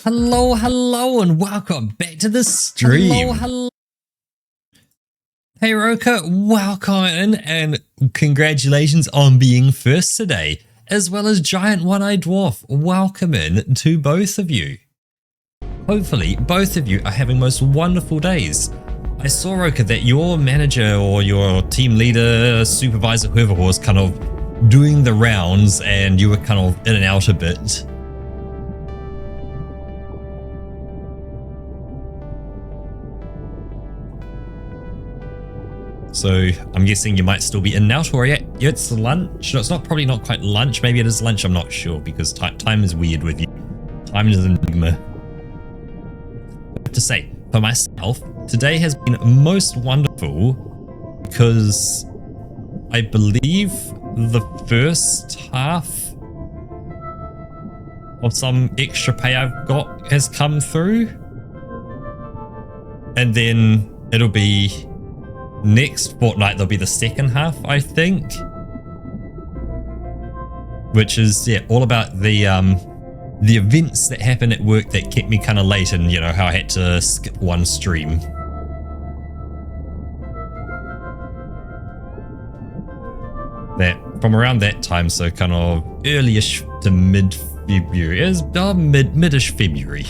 Hello, and welcome back to the stream. Hello. Hey, Roka, welcome in, and congratulations on being first today, as well as Giant One-Eyed Dwarf. Welcome in to both of you. Hopefully, both of you are having most wonderful days. I saw, Roka, that your manager or your team leader, supervisor, whoever was kind of doing the rounds, and you were kind of in and out a bit. So I'm guessing you might still be in now, or yeah, it's lunch. No, it's probably not quite lunch. Maybe it is lunch. I'm not sure because time is weird with you. Time is an enigma. I have to say, for myself, today has been most wonderful because I believe the first half of some extra pay I've got has come through, and then it'll be next fortnight there'll be the second half, I think, which is all about the events that happened at work that kept me kind of late, and how I had to skip one stream. That from around that time, so kind of early-ish to mid-February, it was mid-ish February.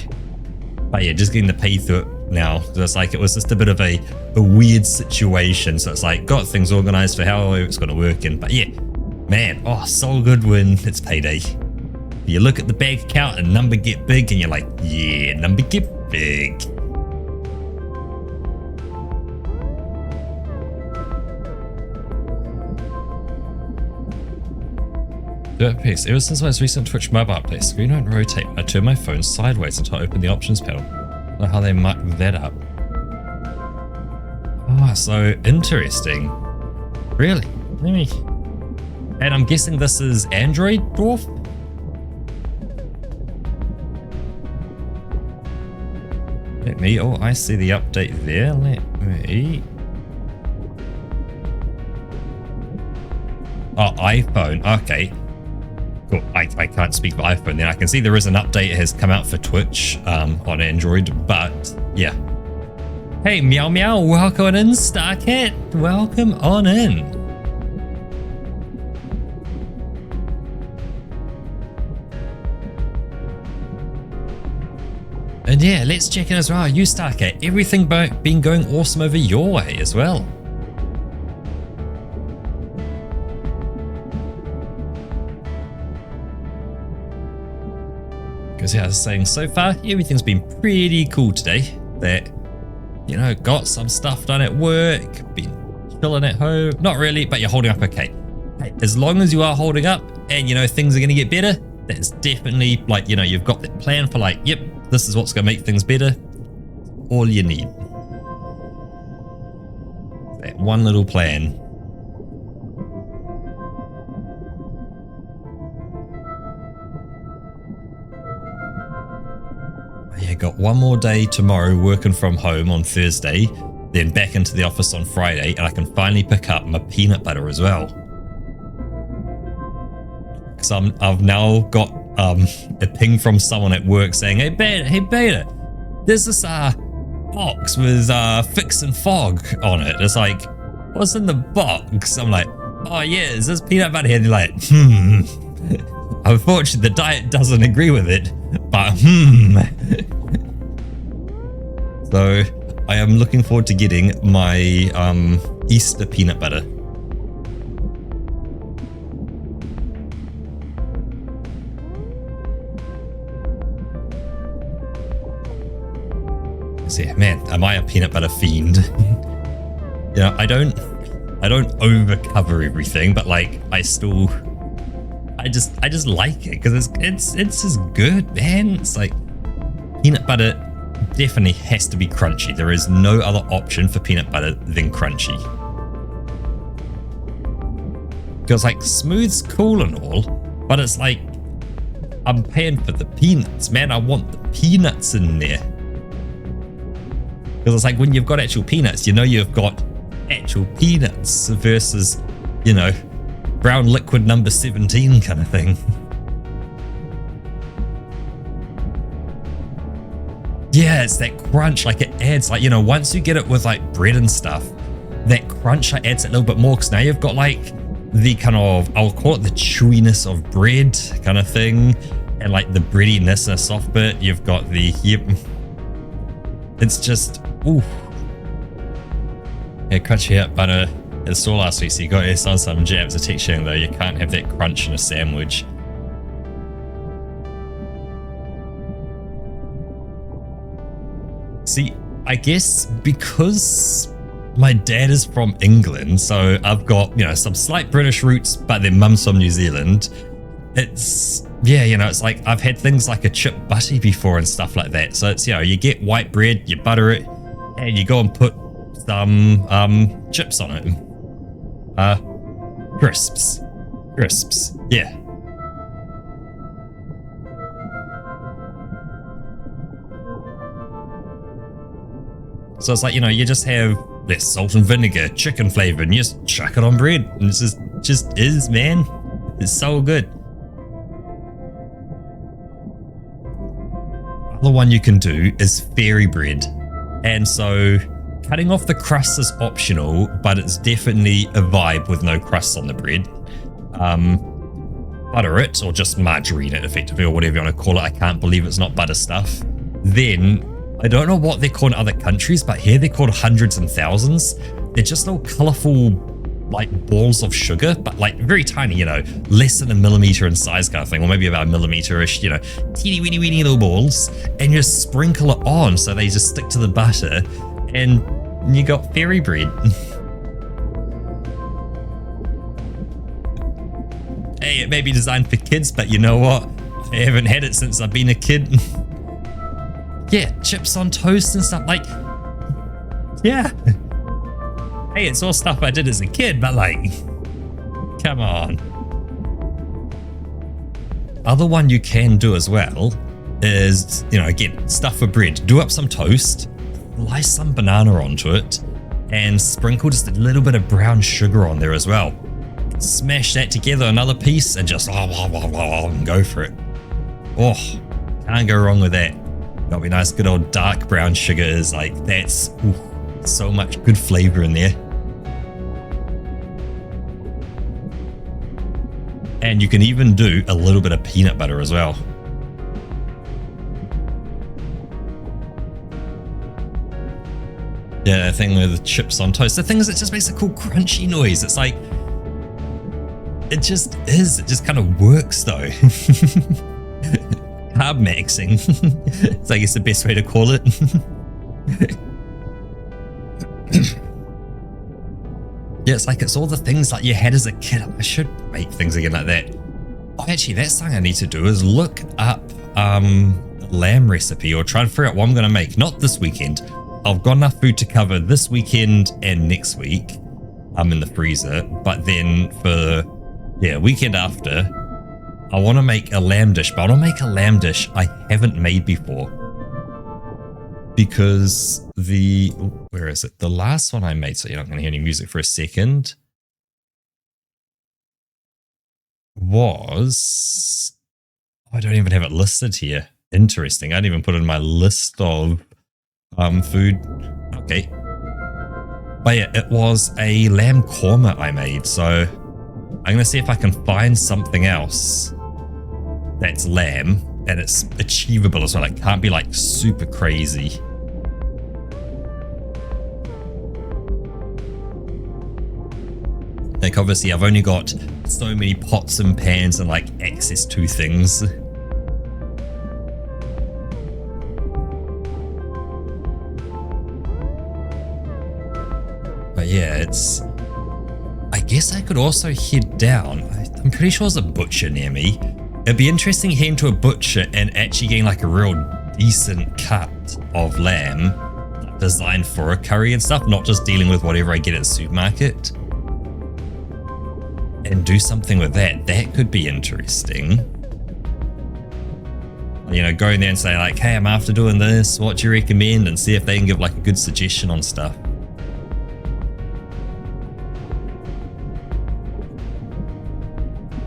But yeah, just getting the pay through it now. So it's like it was just a bit of a weird situation. So it's like got things organized for how it's going to work in. But yeah, man, so good when it's payday. You look at the bank account and number get big, and you're like, yeah, number get big. Pace. Ever since my recent Twitch mobile update, screen won't rotate. I turn my phone sideways until I open the options panel. I don't know how they muck that up. So interesting. Really? And I'm guessing this is Android Dwarf? Let me. Oh, I see the update there. Let me. Oh, iPhone. Okay. Cool. I can't speak for iPhone then. I can see there is an update that has come out for Twitch on Android, but yeah. Hey, Meow Meow, welcome in, Starcat. Welcome on in. And yeah, let's check in as well. You, Starcat, everything been going awesome over your way as well? Because yeah, I was saying, so far, everything's been pretty cool today. That, got some stuff done at work, been chilling at home. Not really, but you're holding up okay. Hey, as long as you are holding up and, things are going to get better, that's definitely, like, you've got that plan for, like, yep, this is what's going to make things better. All you need. That one little plan. Yeah, got one more day tomorrow working from home on Thursday, then back into the office on Friday, and I can finally pick up my peanut butter as well. Because I've now got a ping from someone at work saying, hey Beta, there's this box with Fix and Fog on it. It's like, what's in the box? I'm like, oh yeah, is this peanut butter here? And they're like, Unfortunately, the diet doesn't agree with it, but So, I am looking forward to getting my Easter peanut butter. So yeah, man, am I a peanut butter fiend? I don't overcover everything, but like I just like it because it's just good, man. It's like peanut butter definitely has to be crunchy. There is no other option for peanut butter than crunchy. Because like smooth's cool and all, but it's like I'm paying for the peanuts, man. I want the peanuts in there. Because it's like when you've got actual peanuts, you've got actual peanuts versus, brown liquid number 17 kind of thing. Yeah, it's that crunch. Like it adds, like, you know, once you get it with like bread and stuff, that crunch like, adds a little bit more because now you've got like the kind of, I'll call it the chewiness of bread kind of thing, and like the breadiness and a soft bit. You've got the, yep. It's just, ooh. Yeah, crunchy out butter. It's still last week, so you got it on some jams. The texture though, you can't have that crunch in a sandwich. See, I guess because my dad is from England, so I've got, you know, some slight British roots, but then mum's from New Zealand. It's, yeah, you know, it's like I've had things like a chip butty before and stuff like that. So it's, you know, you get white bread, you butter it, and you go and put some chips on it. Crisps, yeah. So it's like, you know, you just have this salt and vinegar, chicken flavor, and you just chuck it on bread. And it's just is, man. It's so good. Other one you can do is fairy bread. And so cutting off the crust is optional, but it's definitely a vibe with no crust on the bread. Butter it, or just margarine it effectively, or whatever you want to call it. I can't believe it's not butter stuff. Then, I don't know what they're called in other countries, but here they're called hundreds and thousands. They're just little colorful, like balls of sugar, but like very tiny, you know, less than a millimeter in size kind of thing, or maybe about a millimeter-ish, you know, teeny weeny little balls, and you just sprinkle it on so they just stick to the butter, and you got fairy bread. Hey, it may be designed for kids, but you know what? I haven't had it since I've been a kid. Yeah, chips on toast and stuff, like, yeah. Hey, it's all stuff I did as a kid, but like, come on. Other one you can do as well is, you know, again, stuff for bread. Do up some toast, slice some banana onto it, and sprinkle just a little bit of brown sugar on there as well. Smash that together, another piece, and just and go for it. Oh, can't go wrong with that. Got me nice good old dark brown sugar is like, that's so much good flavor in there. And you can even do a little bit of peanut butter as well. Yeah, the thing with the chips on toast. The thing is, it just makes a cool crunchy noise. It's like, it just is. It just kind of works though. Carb maxing. It's, I guess, the best way to call it. Yeah, it's like it's all the things like you had as a kid. I should make things again like that. Oh, actually, that's something I need to do is look up lamb recipe, or try and figure out what I'm going to make. Not this weekend. I've got enough food to cover this weekend and next week. I'm in the freezer. But then for, yeah, weekend after, I want to make a lamb dish. But I want to make a lamb dish I haven't made before. Because the, where is it? The last one I made, so you're not going to hear any music for a second, was, I don't even have it listed here. Interesting. I didn't even put it in my list of food. Okay. But yeah, it was a lamb korma I made. So I'm going to see if I can find something else that's lamb and it's achievable as well. It can't be like super crazy. Like obviously I've only got so many pots and pans and like access to things. But yeah, it's, I guess I could also head down. I'm pretty sure there's a butcher near me. It'd be interesting heading to a butcher and actually getting like a real decent cut of lamb designed for a curry and stuff, not just dealing with whatever I get at the supermarket. And do something with that. That could be interesting. You know, go in there and say like, hey, I'm after doing this. What do you recommend? And see if they can give like a good suggestion on stuff.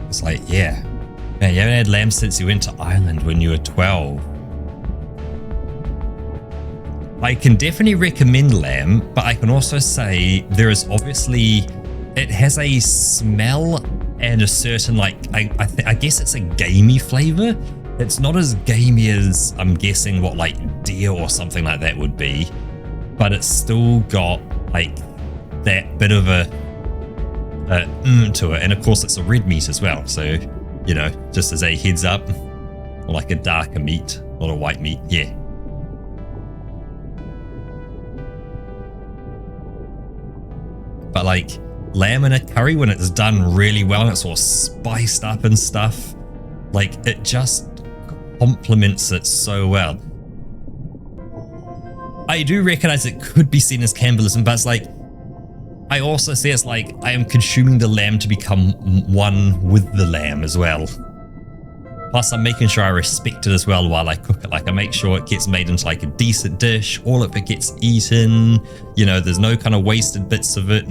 It's like, yeah. Man, you haven't had lamb since you went to Ireland when you were 12. I can definitely recommend lamb, but I can also say there is obviously, it has a smell and a certain like, I guess it's a gamey flavor. It's not as gamey as I'm guessing what like deer or something like that would be, but it's still got like that bit of a to it. And of course it's a red meat as well. So, you know, just as a heads up, or like a darker meat, not a white meat. Yeah. But like lamb in a curry, when it's done really well and it's all spiced up and stuff, like it just complements it so well. I do recognize it could be seen as cannibalism, but it's like, I also see it's like I am consuming the lamb to become one with the lamb as well. Plus I'm making sure I respect it as well while I cook it. Like I make sure it gets made into like a decent dish, all of it gets eaten, you know, there's no kind of wasted bits of it.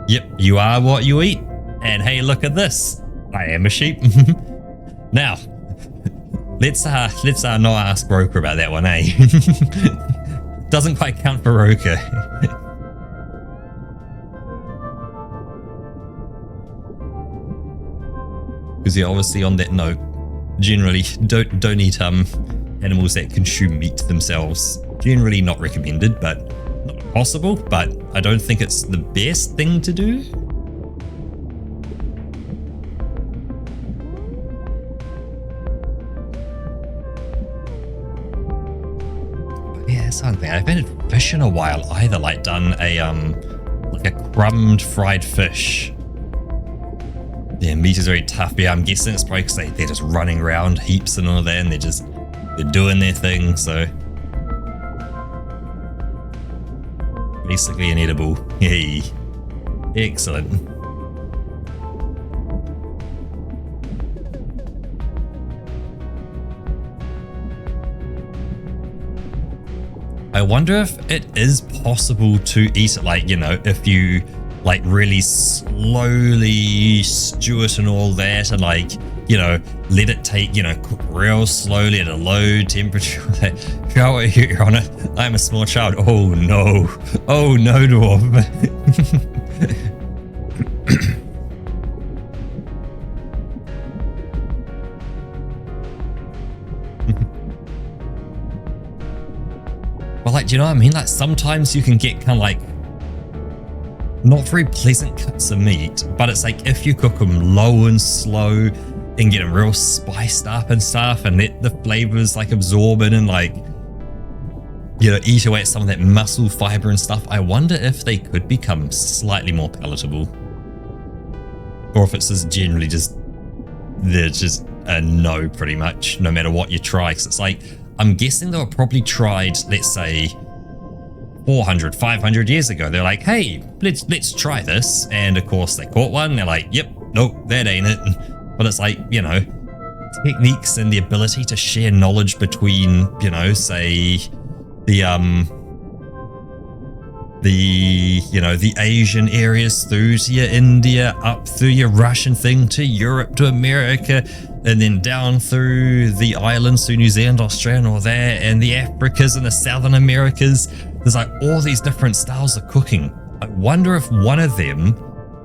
Yep, you are what you eat. And hey, look at this. I am a sheep. Now, let's not ask Roker about that one, eh? Doesn't quite count for Roker. Because you're obviously on that note, generally don't eat animals that consume meat themselves. Generally not recommended, but not impossible, but I don't think it's the best thing to do. Yeah, that's something. I haven't had fish in a while either, like done a like a crumbed fried fish. Yeah, meat is very tough. Yeah, I'm guessing it's probably because they're just running around heaps and all that, and they're doing their thing, so basically inedible. Yay. Excellent. I wonder if it is possible to eat it, like, you know, if you like really slowly stew it and all that, and like, you know, let it take, you know, cook real slowly at a low temperature. How are you, Your Honor? I'm a small child. Oh no, dwarf. Well, like, do you know what I mean? Like sometimes you can get kind of like not very pleasant cuts of meat, but it's like if you cook them low and slow and get them real spiced up and stuff and let the flavors like absorb it and like, you know, eat away at some of that muscle fiber and stuff, I wonder if they could become slightly more palatable. Or if it's just generally they're just a no pretty much, no matter what you try. Because it's like, I'm guessing they were probably tried, let's say, 400, 500 years ago. They're like, hey, let's try this. And of course they caught one. They're like, yep, nope, that ain't it. But it's like, you know, techniques and the ability to share knowledge between, you know, say the you know, the Asian areas through to your India, up through your Russian thing to Europe, to America, and then down through the islands, through New Zealand, Australia, and all that, and the Africas and the Southern Americas. There's like all these different styles of cooking. I wonder if one of them,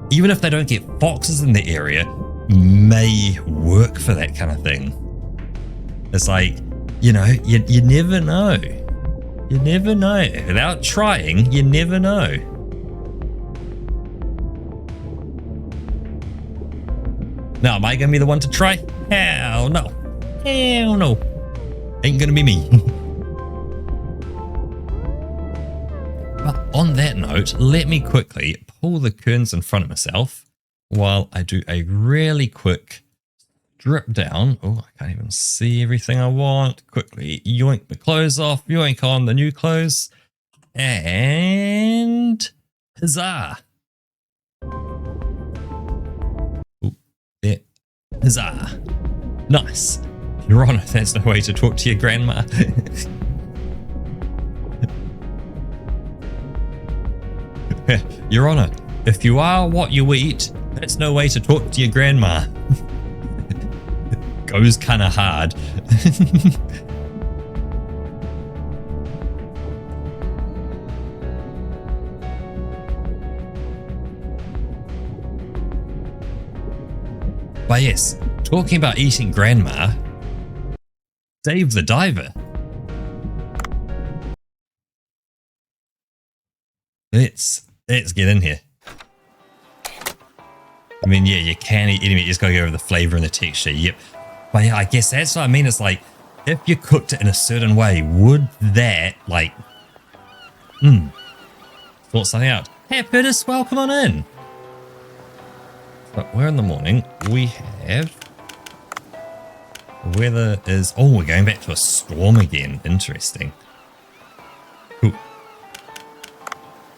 even if they don't get foxes in the area, may work for that kind of thing. It's like, you know, you never know. You never know. Without trying, you never know. Now, am I going to be the one to try? Hell no. Hell no. Ain't going to be me. But on that note, let me quickly pull the curtains in front of myself while I do a really quick strip down. Oh, I can't even see everything I want. Quickly yoink the clothes off, yoink on the new clothes, and huzzah. Ooh, there. Huzzah. Nice. Your Honor, that's no way to talk to your grandma. Your Honor, if you are what you eat, that's no way to talk to your grandma. Goes kind of hard. But yes, talking about eating grandma, Dave the Diver. Let's get in here. I mean, yeah, you can eat meat, you just gotta go over the flavor and the texture, yep. But yeah, I guess that's what I mean, it's like, if you cooked it in a certain way, would that, like, sort something out. Hey, Curtis, welcome on in. But we're in the morning, we have, weather is, oh, we're going back to a storm again, interesting. Cool.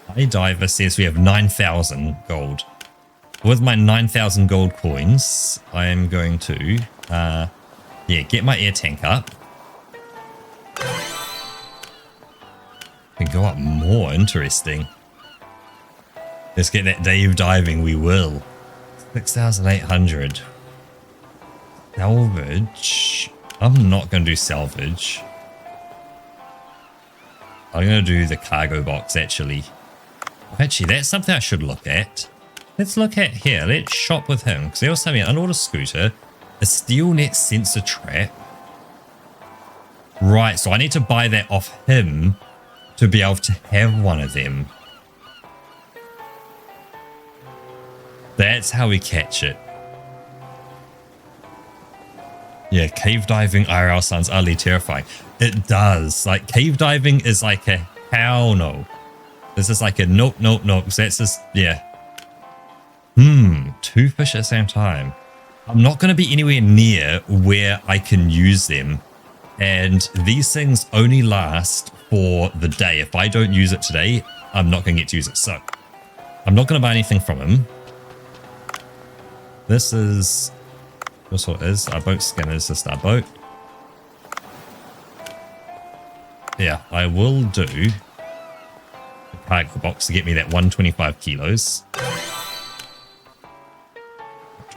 My diver says we have 9,000 gold. With my 9,000 gold coins, I am going to, yeah, get my air tank up. Can go up more, interesting. Let's get that Dave diving, we will. 6,800. Salvage. I'm not going to do salvage. I'm going to do the cargo box, actually. Actually, that's something I should look at. Let's look at here. Let's shop with him. Because they also have an underwater scooter, a steel net sensor trap. Right, so I need to buy that off him to be able to have one of them. That's how we catch it. Yeah, cave diving IRL sounds utterly terrifying. It does. Like, cave diving is like a hell no. This is like a nope, nope, nope. So that's just, yeah. Two fish at the same time. I'm not going to be anywhere near where I can use them. And these things only last for the day. If I don't use it today, I'm not going to get to use it. So, I'm not going to buy anything from him. This is what it is. Our boat scanner is just our boat. Yeah, I will do the cargo box to get me that 125 kilos.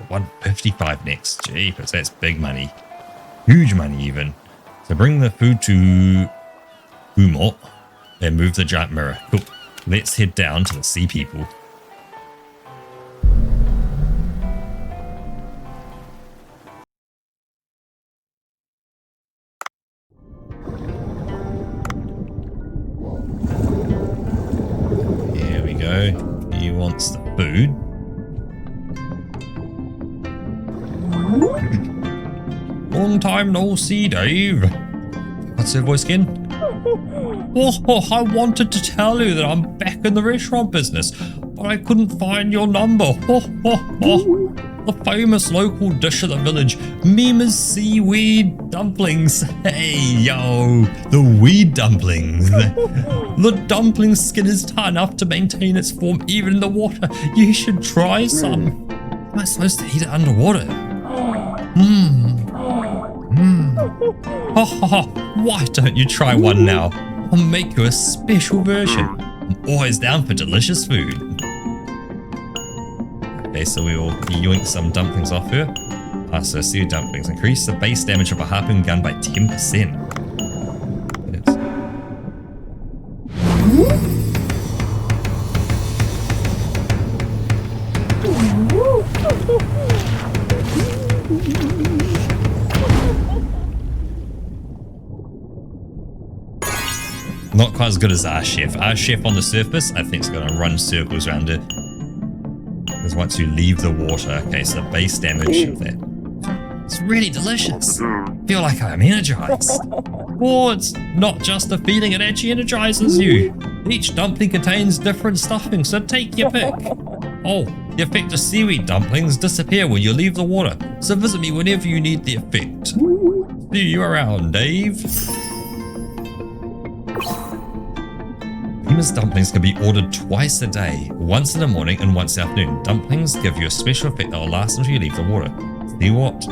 155 next. Jeepers, that's big money. Huge money even. So bring the food to Umot and move the giant mirror. Cool. Let's head down to the sea people. Here we go. He wants the food. Long time no see, Dave. What's her voice again? Oh, I wanted to tell you that I'm back in the restaurant business, but I couldn't find your number. The famous local dish of the village, Mima's seaweed dumplings. Hey, yo, the weed dumplings. The dumpling skin is tight enough to maintain its form even in the water. You should try some. Am I supposed to eat it underwater? Why don't you try one now? I'll make you a special version. I'm always down for delicious food. Okay, so we will yoink some dumplings off her. So seaweed dumplings. Increase the base damage of a harpoon gun by 10%. Not quite as good as our chef. Our chef on the surface, I think, is going to run circles around it. Because once you leave the water, okay, so the base damage of that. It's really delicious. I feel like I'm energized. Oh, it's not just the feeling, it actually energizes you. Each dumpling contains different stuffing, so take your pick. Oh, the effect of seaweed dumplings disappear when you leave the water, so visit me whenever you need the effect. See you around, Dave. Mima's dumplings can be ordered twice a day, once in the morning and once in the afternoon. Dumplings give you a special effect that will last until you leave the water. See what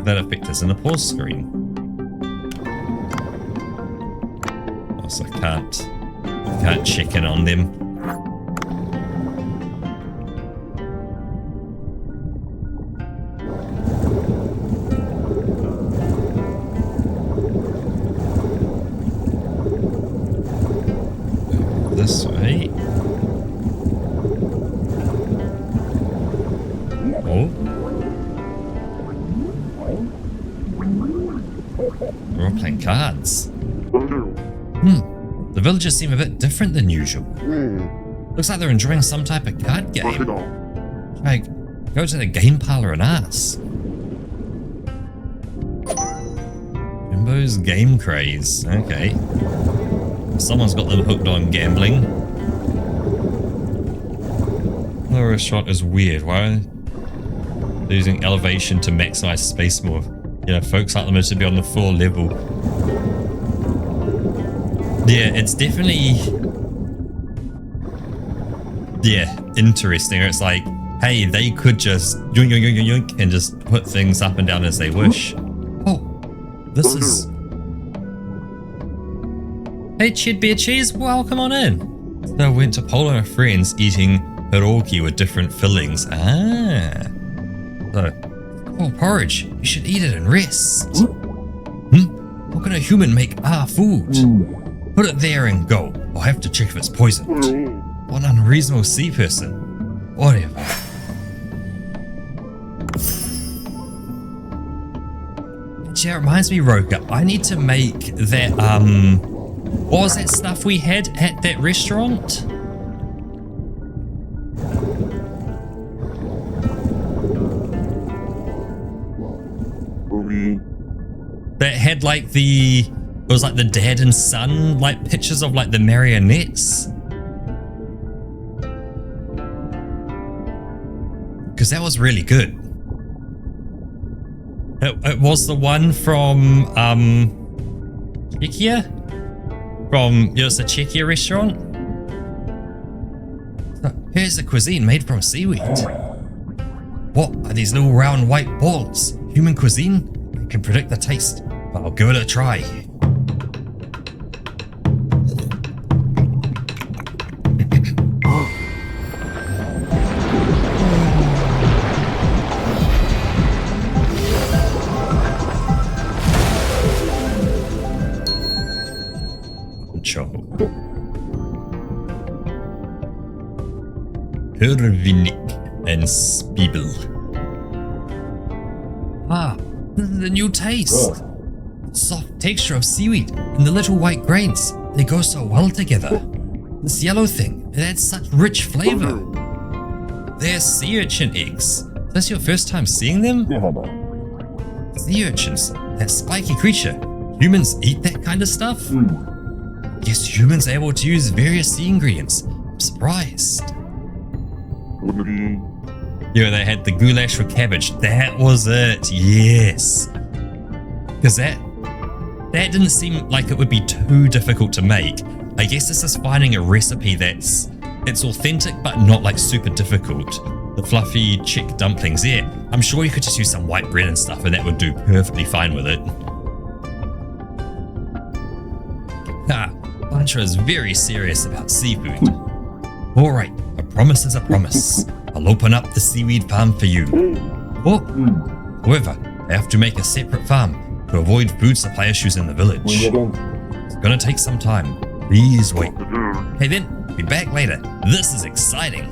that effect is in the pause screen. Also, can't check in on them. This way. Oh. We're all playing cards. The villagers seem a bit different than usual. Looks like they're enjoying some type of card game. Like, go to the game parlor and ask. Jimbo's game craze. Okay. Someone's got them hooked on gambling. The restaurant is weird. Why are they using elevation to maximize space more? You know, folks like them to be on the floor level. Yeah, it's definitely... yeah, interesting. It's like, hey, they could just yoink, yoink, yoink, yoink, and just put things up and down as they wish. Oh, this is... hey, Ched Beer Cheese, welcome on in. So I went to Poland with friends eating pierogi with different fillings. Ah. So, oh, porridge. You should eat it and rest. How can a human make our food? Put it there and go. I'll have to check if it's poisoned. What an unreasonable sea person. Whatever. Yeah, it reminds me, Roka, I need to make that, what was that stuff we had at that restaurant? That had like it was like the dad and son, like pictures of like the marionettes. Because that was really good. It was the one from Czechia? It was a Czechia restaurant. So here's the cuisine made from seaweed. What are these little round white balls? Human cuisine? I can predict the taste, but I'll give it a try. Hervinik and Spiebel. Ah, this is a new taste. Soft texture of seaweed and the little white grains. They go so well together. This yellow thing, it adds such rich flavor. They're sea urchin eggs. Is this your first time seeing them? Sea urchins, that spiky creature. Humans eat that kind of stuff? Yes, humans are able to use various sea ingredients. I'm surprised. Yeah, they had the goulash with cabbage. That was it. Yes. Because that didn't seem like it would be too difficult to make. I guess this is finding a recipe it's authentic but not like super difficult. The fluffy chick dumplings, yeah. I'm sure you could just use some white bread and stuff and that would do perfectly fine with it. Pancho is very serious about seafood. Alright, a promise is a promise. I'll open up the seaweed farm for you. Oh, however, I have to make a separate farm to avoid food supply issues in the village. It's gonna take some time. Please wait. Hey then, be back later. This is exciting.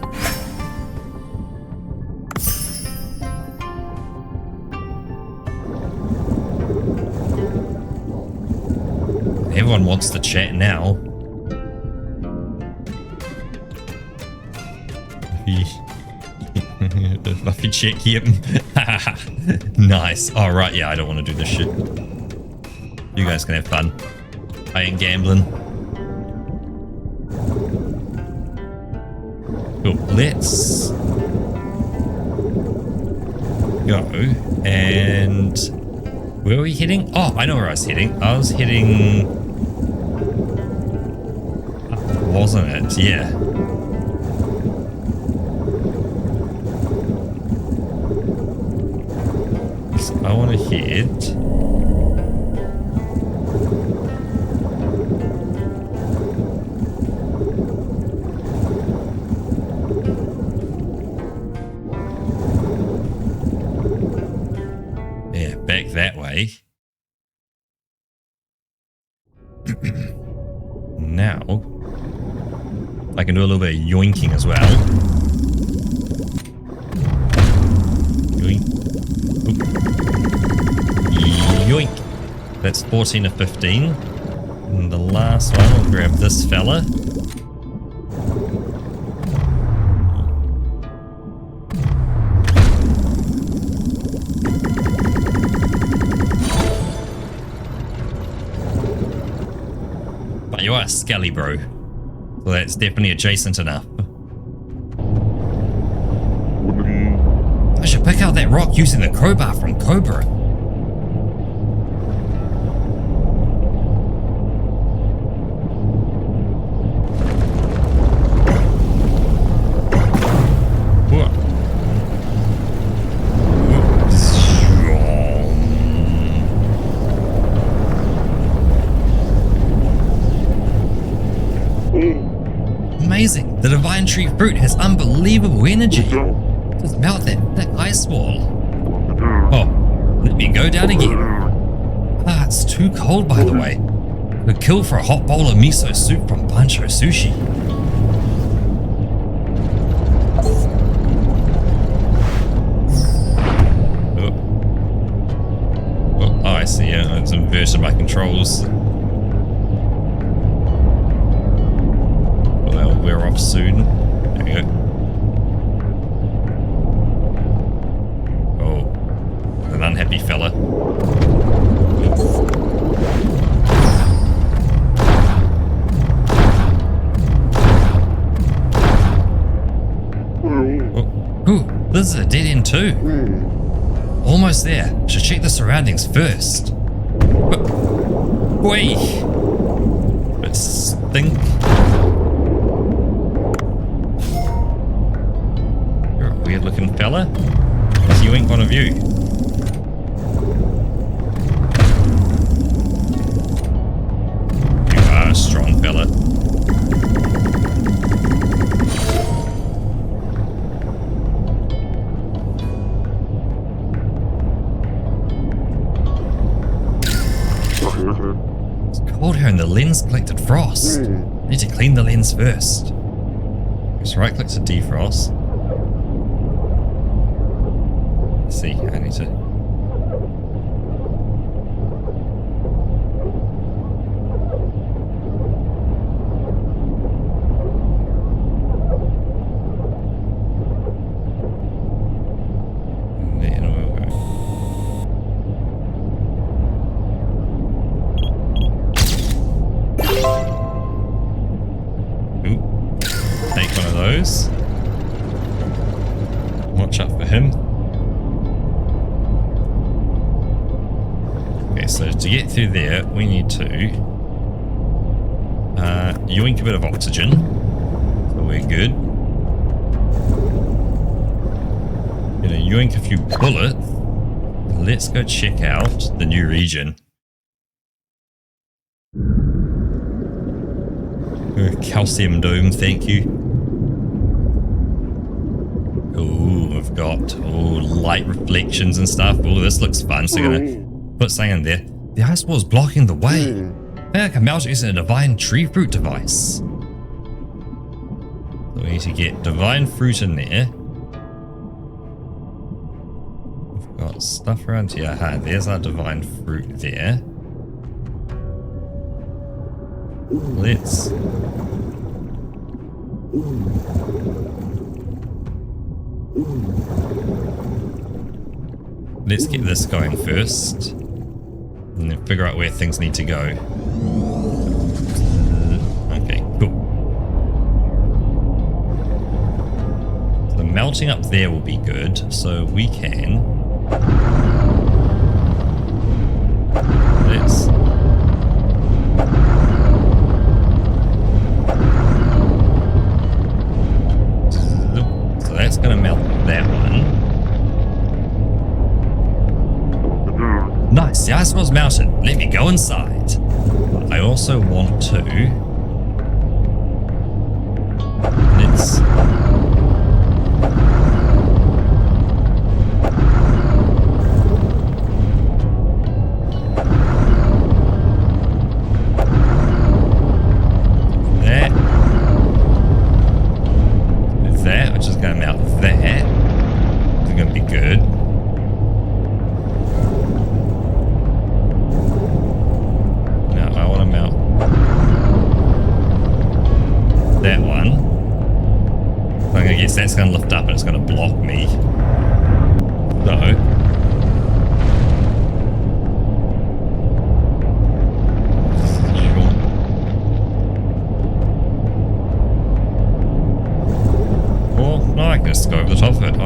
Everyone wants to chat now. The fluffy chick here. Nice. All right, yeah, I don't want to do this shit. You guys can have fun. I ain't gambling. Cool. Let's go. And where are we heading? Oh, I know where I was heading. I was heading... wasn't it? Yeah. So I want to head... yeah, back that way. Now, I can do a little bit of yoinking as well. Yoink. Oop. Yoink. That's 14 of 15. And the last one, we'll grab this fella. But you are a skelly, bro. So that's definitely adjacent enough. I should pick out that rock using the crowbar from Cobra. Amazing! The Divine Tree fruit has unbelievable energy. Just melt that thick ice wall. Oh, let me go down again. Ah, it's too cold, by the way. Could kill for a hot bowl of miso soup from Bancho Sushi. Oh, I see. Yeah, it's inverted my controls. We're off soon. There we go. Oh, an unhappy fella. Oh, ooh, this is a dead end too. Almost there. Should check the surroundings first. Wait. It stink. Weird looking fella. What's you ain't one of you? You are a strong fella. It's cold here and the lens collected frost. Need to clean the lens first. Just right click to defrost. See, I need to. And then we'll go. Ooh, take one of those. Watch out for him. So to get through there, we need to yoink a bit of oxygen. So we're good. Gonna yoink a few bullets. Let's go check out the new region. Calcium dome, thank you. Oh, we've got light reflections and stuff. Oh, this looks fun. So gonna put something in there. The ice wall is blocking the way. I think I can melt using a divine tree fruit device. So we need to get divine fruit in there. We've got stuff around here. Aha, there's our divine fruit there. Let's get this going first. And then figure out where things need to go. Okay, cool. So the melting up there will be good, so we can... Let's... So that's going to melt that one. Nice, the ice wall's melted. Let me go inside. But I also want to... Let's... That, which is going to melt that. It's going to be good.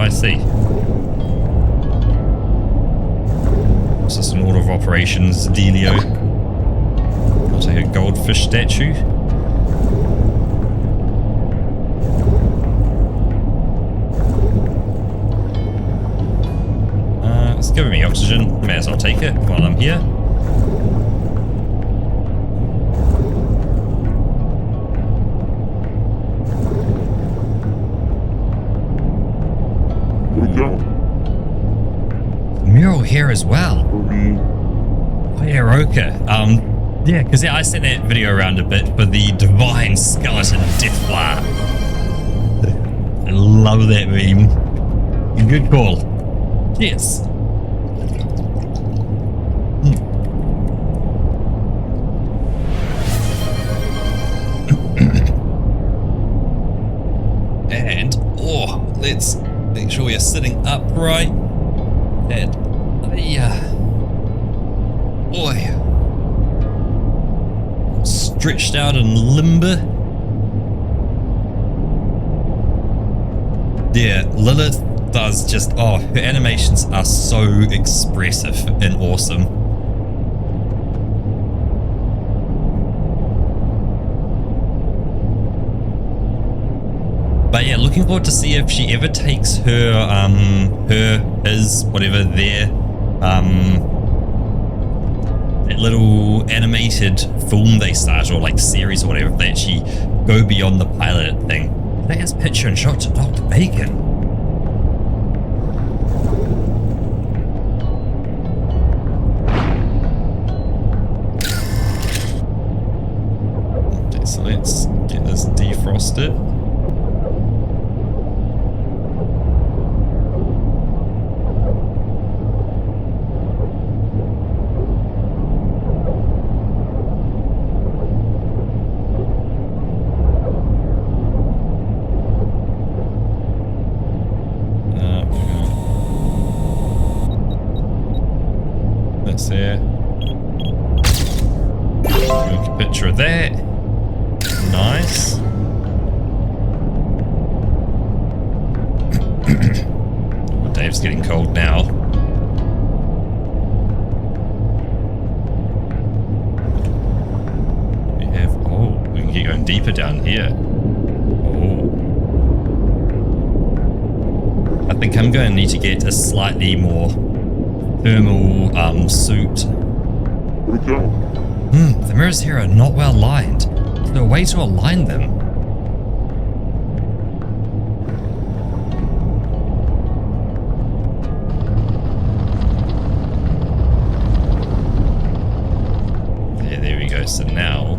I see. Is this an order of operations dealio? I'll take a goldfish statue. It's giving me oxygen. May as well take it while I'm here. Mural here as well. Oh yeah, Roka. Yeah, because I sent that video around a bit for the Divine Skeleton Deathflower. I love that meme. Good call. Yes. And, let's make sure we're sitting upright. And, stretched out and limber. Yeah, Lilith does just, her animations are so expressive and awesome. But yeah, looking forward to see if she ever takes her, his, whatever, their, that little animated film they start, or like series or whatever, if they actually go beyond the pilot thing. There's picture and shot to Dr. Bacon. Okay, so let's get this defrosted. There. Take a picture of that. Nice. Dave's getting cold now. We have, we can keep going deeper down here. I think I'm going to need to get a slightly more thermal suit. The mirrors here are not well lined. Is there a way to align them? Yeah, there we go. So now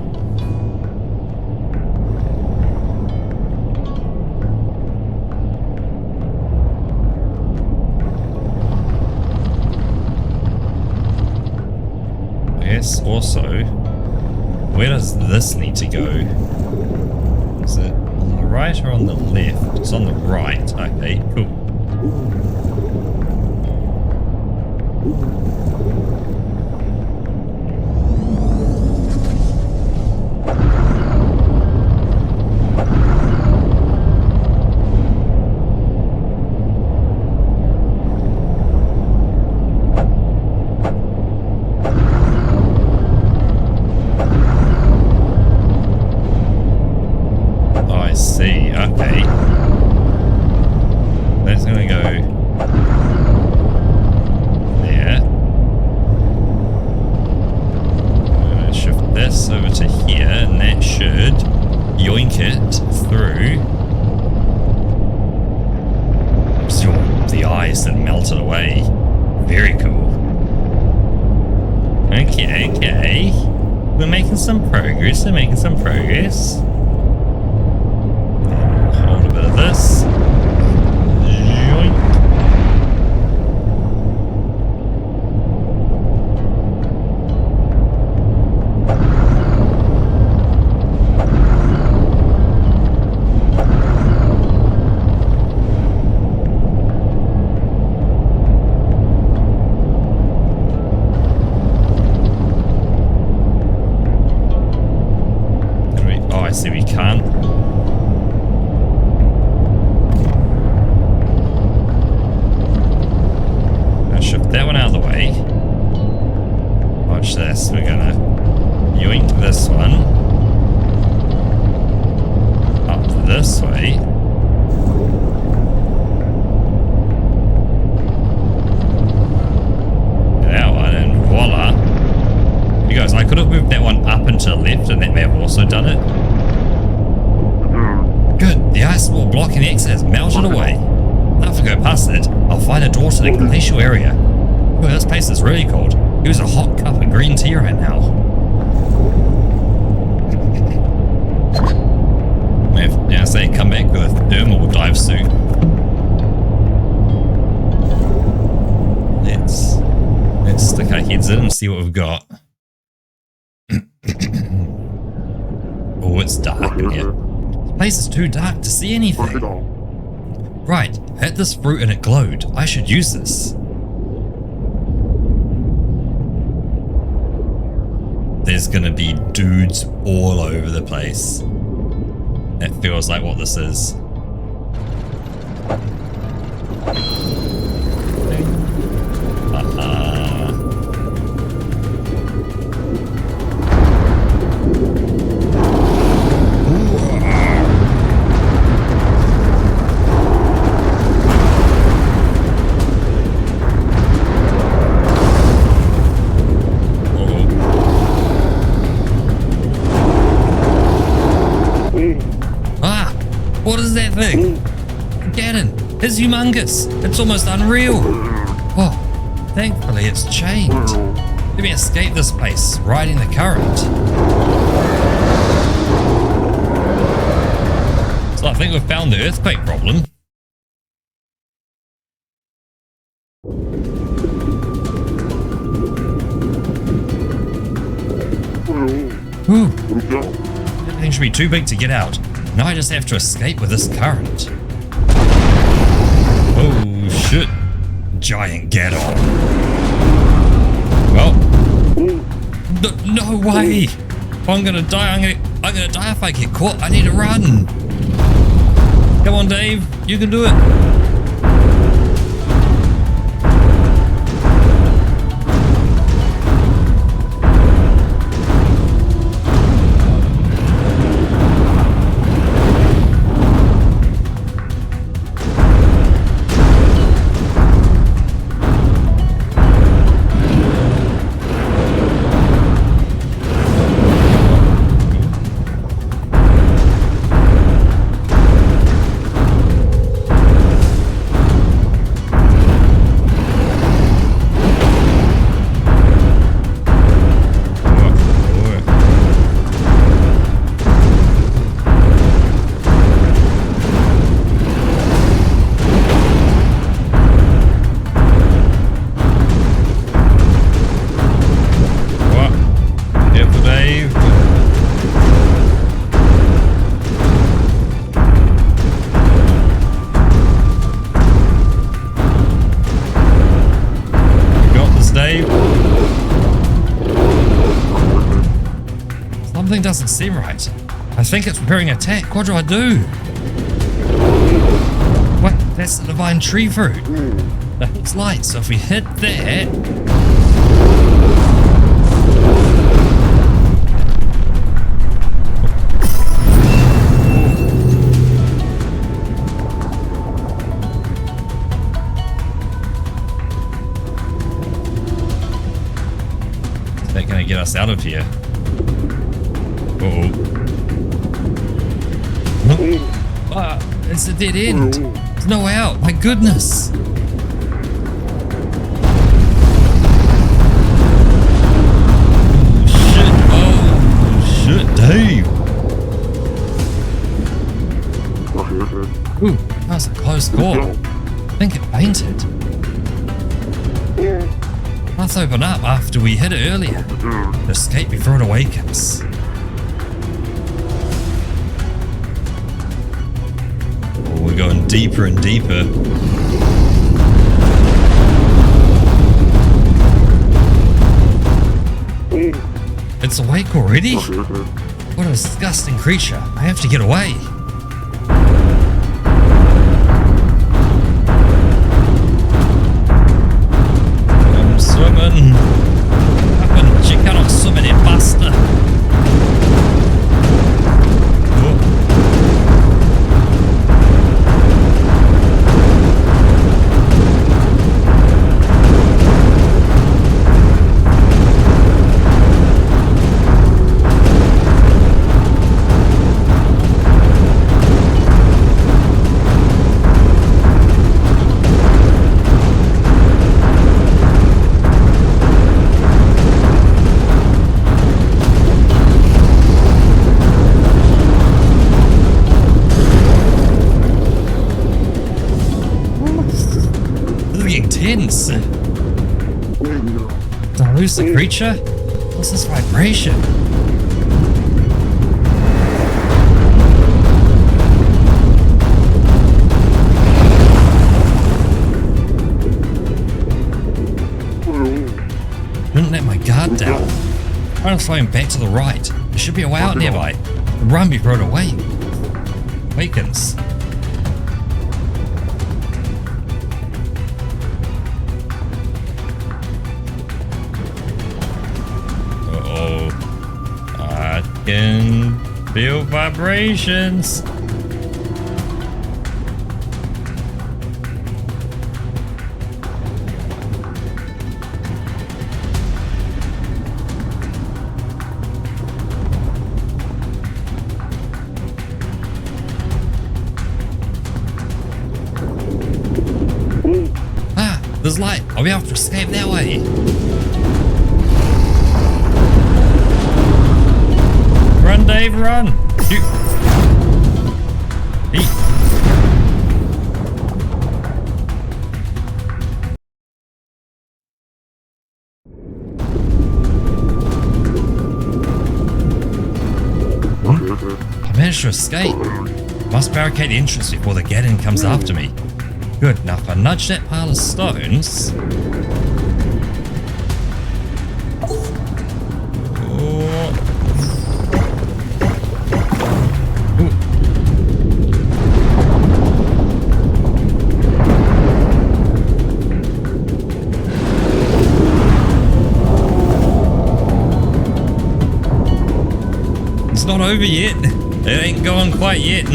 also, where does this need to go? Is it on the right or on the left? It's on the right. Okay, cool. They're making some progress. Hold a bit of this. Yoink. watch this. We're gonna yoink this one up this way. That one, and voila. You guys, I could have moved that one up and to the left, and that may have also done it. Good, the ice wall blocking the exit has melted away. Now if I go past it, I'll find a door to the glacial area. Well, this place is really cold. Use a hot cup of green tea right now. Now say come back with a thermal dive suit. Let's stick our heads in and see what we've got. Oh, it's dark in here. This place is too dark to see anything. Right, I had this fruit and it glowed. I should use this. There's gonna be dudes all over the place. That feels like what this is. What is that thing? Ganon, it's humongous. It's almost unreal. Oh, thankfully it's chained. Let me escape this place, riding the current. So I think we've found the earthquake problem. Ooh, that thing should be too big to get out. Now I just have to escape with this current. Oh shit. Giant Ganon. Well. No way. If I'm gonna die. I'm gonna die if I get caught. I need to run. Come on, Dave. You can do it. Something doesn't seem right. I think it's preparing an attack. What do I do? What? That's the divine tree fruit. That looks light, so if we hit that... Is that going to get us out of here? It's a dead end. There's no way out. My goodness. Oh shit, Dave. Ooh, that was a close call. I think it fainted. Let's open up after we hit it earlier. Escape before it awakens. We're going deeper and deeper. It's awake already? What a disgusting creature. I have to get away. I'm swimming. Up and check out Who's the creature? What's this vibration? Didn't let my guard down. I'm flying back to the right. There should be a way out nearby. Run before it awakens. Uh-oh. I can feel vibrations. There's light. I'll be able to escape that way. Run, Dave, run. Hey. I managed to escape. Must barricade the entrance before the Gaddon comes after me. Good, now if I nudge that pile of stones... It's not over yet. It ain't going quite yet.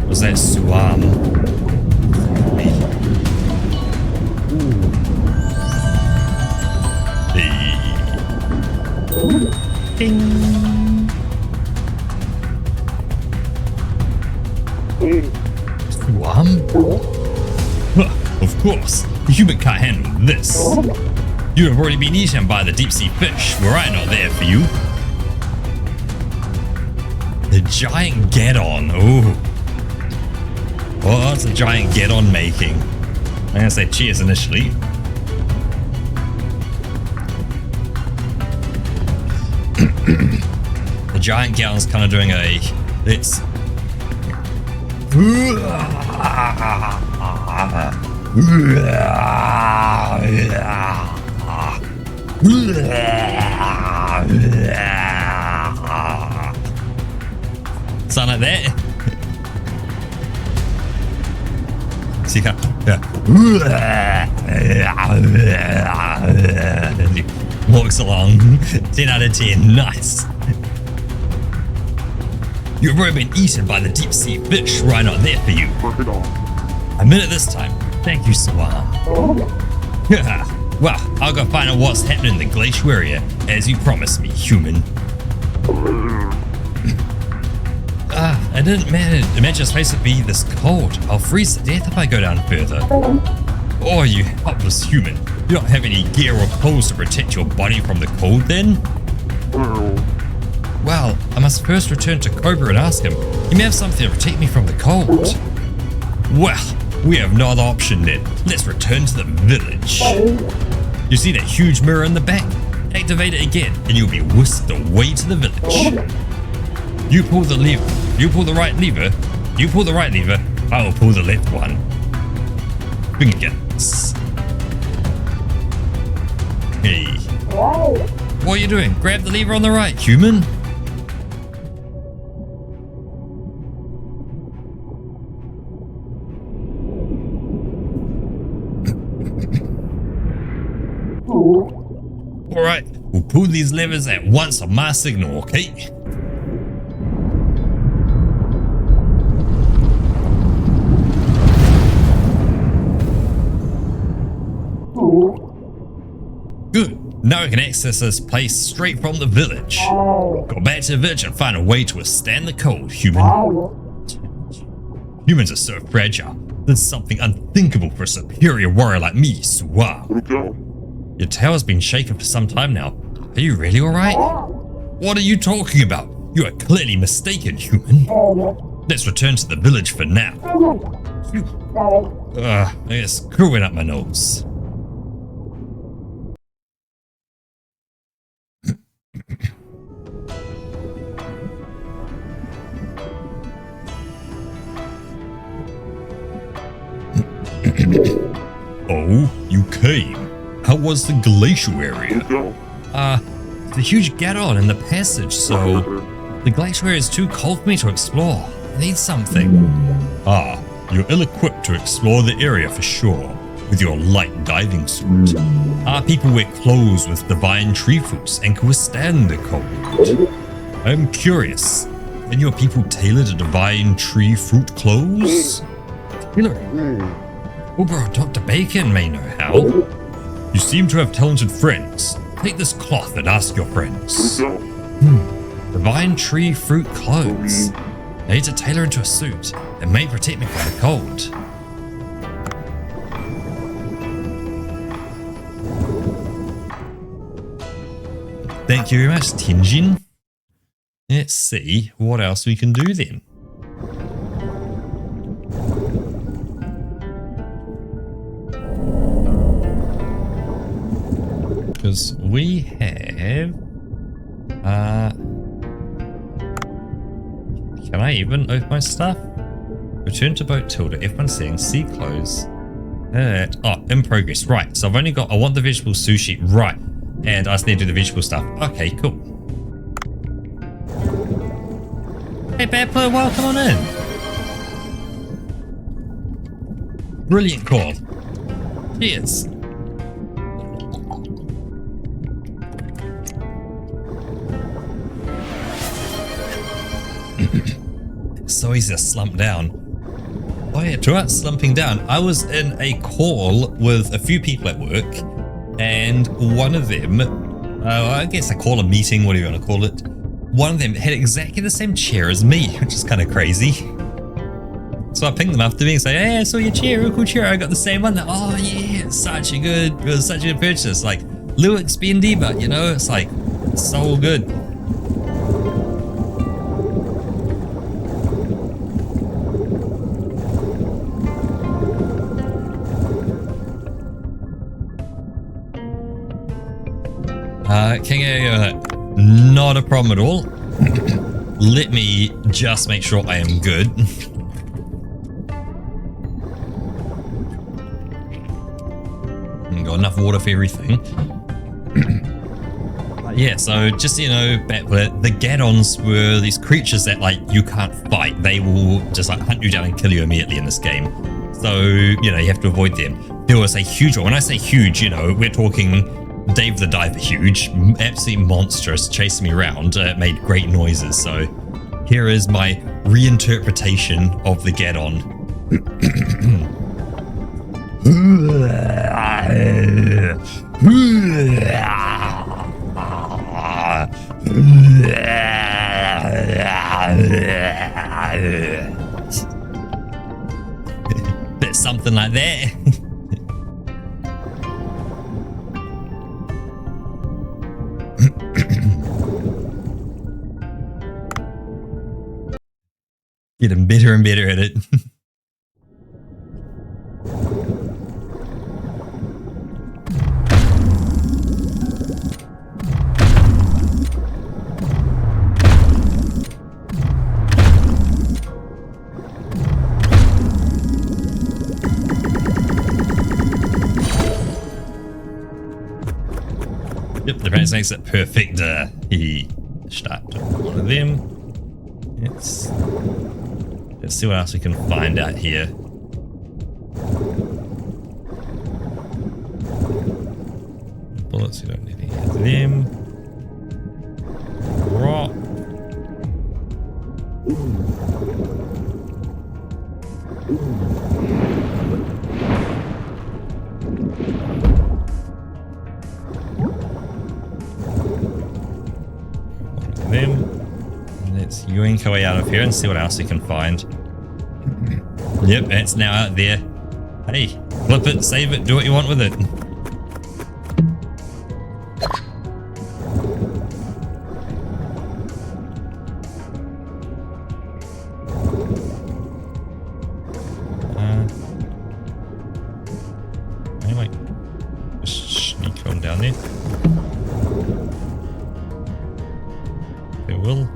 Was that Suam? Hey. Ding. Suam? Of course, the human can't handle this. You have already been eaten by the deep sea fish. Were I not there for you? The giant Gaddon. Oh. What's a giant Gaddon making? I'm gonna say cheers initially. The giant Gaddon's kind of doing a... It's... Sound like that? See how, walks along. 10 out of 10. Nice. You've already been eaten by the deep sea fish. Why not there for you? A minute this time. Thank you, Suam. Well, I'll go find out what's happening in the glacial area, as you promised me, human. I didn't imagine a space would be this cold. I'll freeze to death if I go down further. Oh, you helpless human. You don't have any gear or clothes to protect your body from the cold then? Well, I must first return to Cobra and ask him. He may have something to protect me from the cold. Well, we have no other option then. Let's return to the village. You see that huge mirror in the back? Activate it again and you'll be whisked away to the village. You pull the lever. You pull the right lever. You pull the right lever. I'll pull the left one. Fingers. Hey. What are you doing? Grab the lever on the right, human. Alright, we'll pull these levers at once on my signal, okay? Good. Now we can access this place straight from the village. Go back to the village and find a way to withstand the cold, human. Humans are so fragile. This is something unthinkable for a superior warrior like me, Suam. Your tail has been shaken for some time now. Are you really alright? What are you talking about? You are clearly mistaken, human. Let's return to the village for now. It's screwing up my nose. Oh, you came. How was the glacial area? The huge Gaddon in the passage, so the glacier area is too cold for me to explore. I need something. Ah, you're ill-equipped to explore the area for sure, with your light diving suit. Our people wear clothes with divine tree fruits and can withstand the cold. I'm curious, can your people tailor the divine tree fruit clothes? Hillary. Oh bro, Dr. Bacon may know how. You seem to have talented friends. Take this cloth and ask your friends. Divine tree fruit clothes. I need to tailor into a suit. It may protect me from the cold. Thank you very much, Tinjin. Let's see what else we can do then. Because we have... can I even open my stuff? Return to boat tilde, F1 settings, sea clothes. In progress. Right, so I've only got... I want the vegetable sushi. Right. And I just need to do the vegetable stuff. Okay, cool. Hey, Bapler, welcome on in. Brilliant call. Cheers. So easy to slump down. Oh yeah, throughout slumping down, I was in a call with a few people at work, and one of them, I guess I call a meeting, whatever you want to call it, one of them had exactly the same chair as me, which is kind of crazy. So I pinged them after me and say, hey, I saw your chair, real cool chair, I got the same one. Like, oh yeah, it was such a good purchase. Like, little expendy, but you know, it's like, so good. King, not a problem at all. Let me just make sure I am good. Got enough water for everything. Yeah, so just so you know, the Gaddons were these creatures that like you can't fight. They will just like hunt you down and kill you immediately in this game. So, you know, you have to avoid them. There was a huge one. When I say huge, you know, we're talking Dave the Diver huge, absolutely monstrous, chasing me around. It made great noises. So here is my reinterpretation of the Gaddon. Bit something like that. Getting better and better at it. Yep, the parents makes it perfect. Start one of them. Let's see what else we can find out here. Bullets, we don't need any of them. Rock. Them. Let's yoink our way out of here and see what else we can find. Yep, it's now out there. Hey, flip it, save it, do what you want with it. Anyway, just sneak on down there. It will.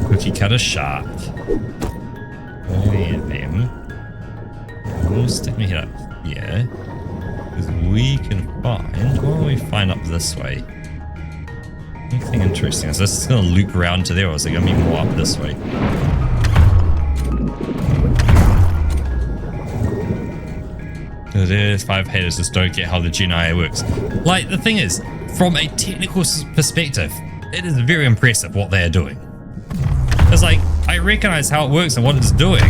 Cookie cutter shark. And them. We'll stick my head up here. Because we can find... What do we find up this way? Anything interesting? Is this going to loop around to there, or is it going to be more up this way? There's 5 haters just don't get how the Gen AI works. Like, the thing is, from a technical perspective, it is very impressive what they are doing. It's like, I recognize how it works and what it's doing.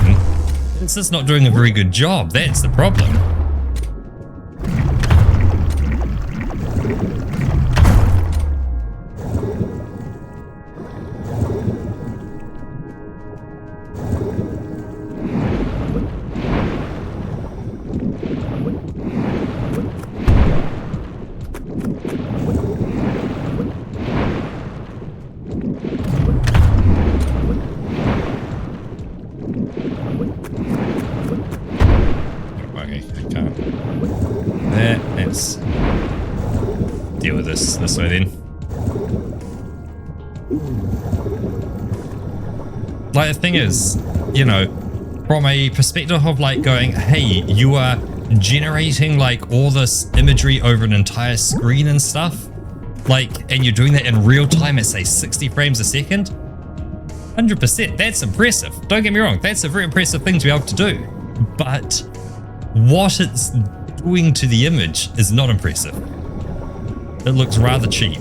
It's just not doing a very good job. That's the problem. Deal with this way then. Like, the thing is, you know, from a perspective of like going, hey, you are generating like all this imagery over an entire screen and stuff, like, and you're doing that in real time at say 60 frames a second, 100%, that's impressive. Don't get me wrong, that's a very impressive thing to be able to do. But what it's doing to the image is not impressive. It looks rather cheap.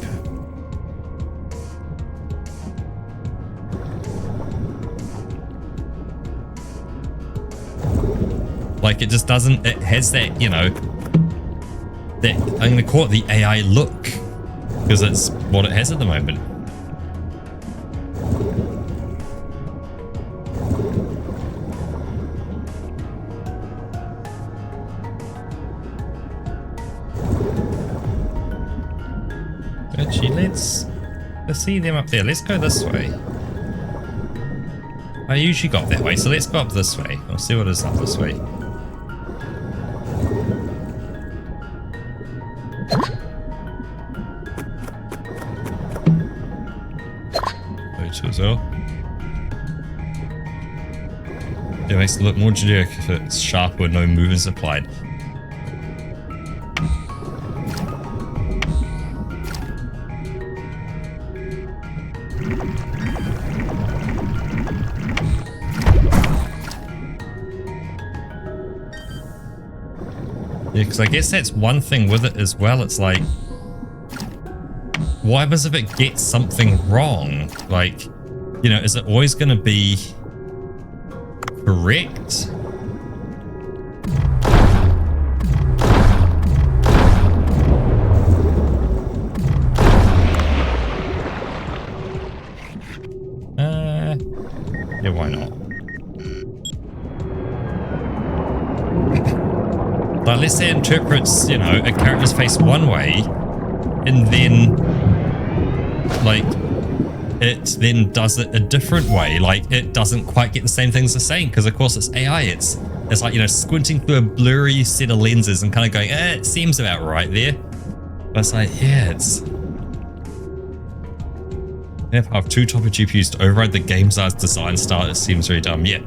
Like, it just doesn't, it has that, you know, that, I'm going to call it the AI look, because it's what it has at the moment. Actually, let's see them up there. Let's go this way. I usually go up that way, so let's go up this way. I'll see what is up this way. Those two as well. It makes it look more generic if it's sharp with no movements applied. Yeah, because I guess that's one thing with it as well. It's like, what happens if it gets something wrong? Like, you know, is it always going to be correct? Yeah, why not? Like, let's say it interprets, you know, a character's face one way, and then, like, it then does it a different way. Like, it doesn't quite get the same things it's saying, because of course it's AI. It's like, you know, squinting through a blurry set of lenses and kind of going, it seems about right there. But it's like, yeah, it's... If I have two top of GPUs to override the game's design style, it seems very dumb. Yeah.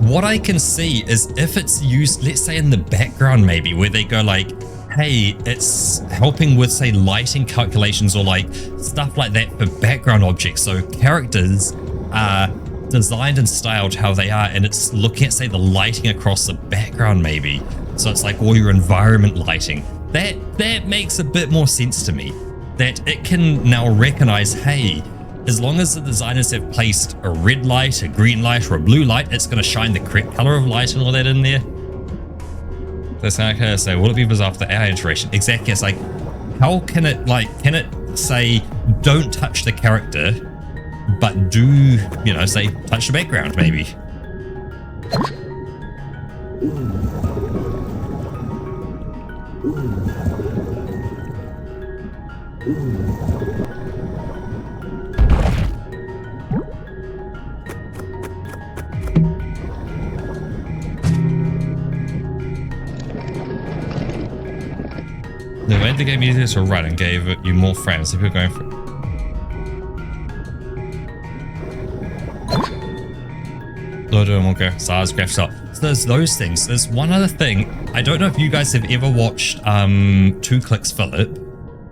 What I can see is if it's used, let's say in the background maybe, where they go like, hey, it's helping with, say, lighting calculations or like stuff like that for background objects. So characters are designed and styled how they are, and it's looking at, say, the lighting across the background maybe. So it's like all your environment lighting. That makes a bit more sense to me. That it can now recognize, hey, as long as the designers have placed a red light, a green light, or a blue light, it's going to shine the correct color of light and all that in there. That's how I kind of say, will it be bizarre for the AI iteration? Exactly. It's like, how can it, like, can it say, don't touch the character, but do, you know, say, touch the background, maybe? They made the game easier to run and gave you more frames if you're going for it. Loader and Walker, SARS, GraphShot. So there's those things. There's one other thing. I don't know if you guys have ever watched 2 Clicks Philip,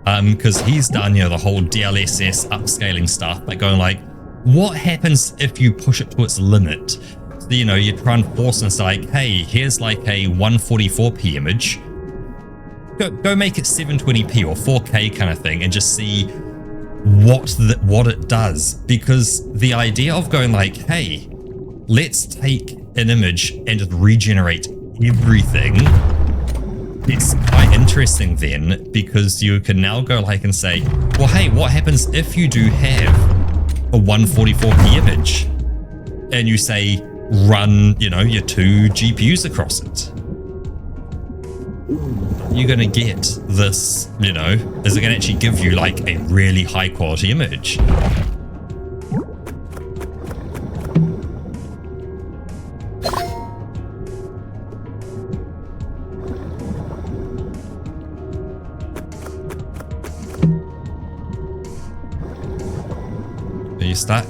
because he's done, you know, the whole DLSS upscaling stuff by going like, what happens if you push it to its limit? So, you know, you try and force and it's like, hey, here's like a 144p image. Go make it 720p or 4K kind of thing and just see what it does. Because the idea of going like, hey, let's take an image and just regenerate everything. It's quite interesting then, because you can now go like and say, well, hey, what happens if you do have a 144p image and you say run, you know, your 2 GPUs across it? You're going to get this, you know, is it going to actually give you like a really high quality image?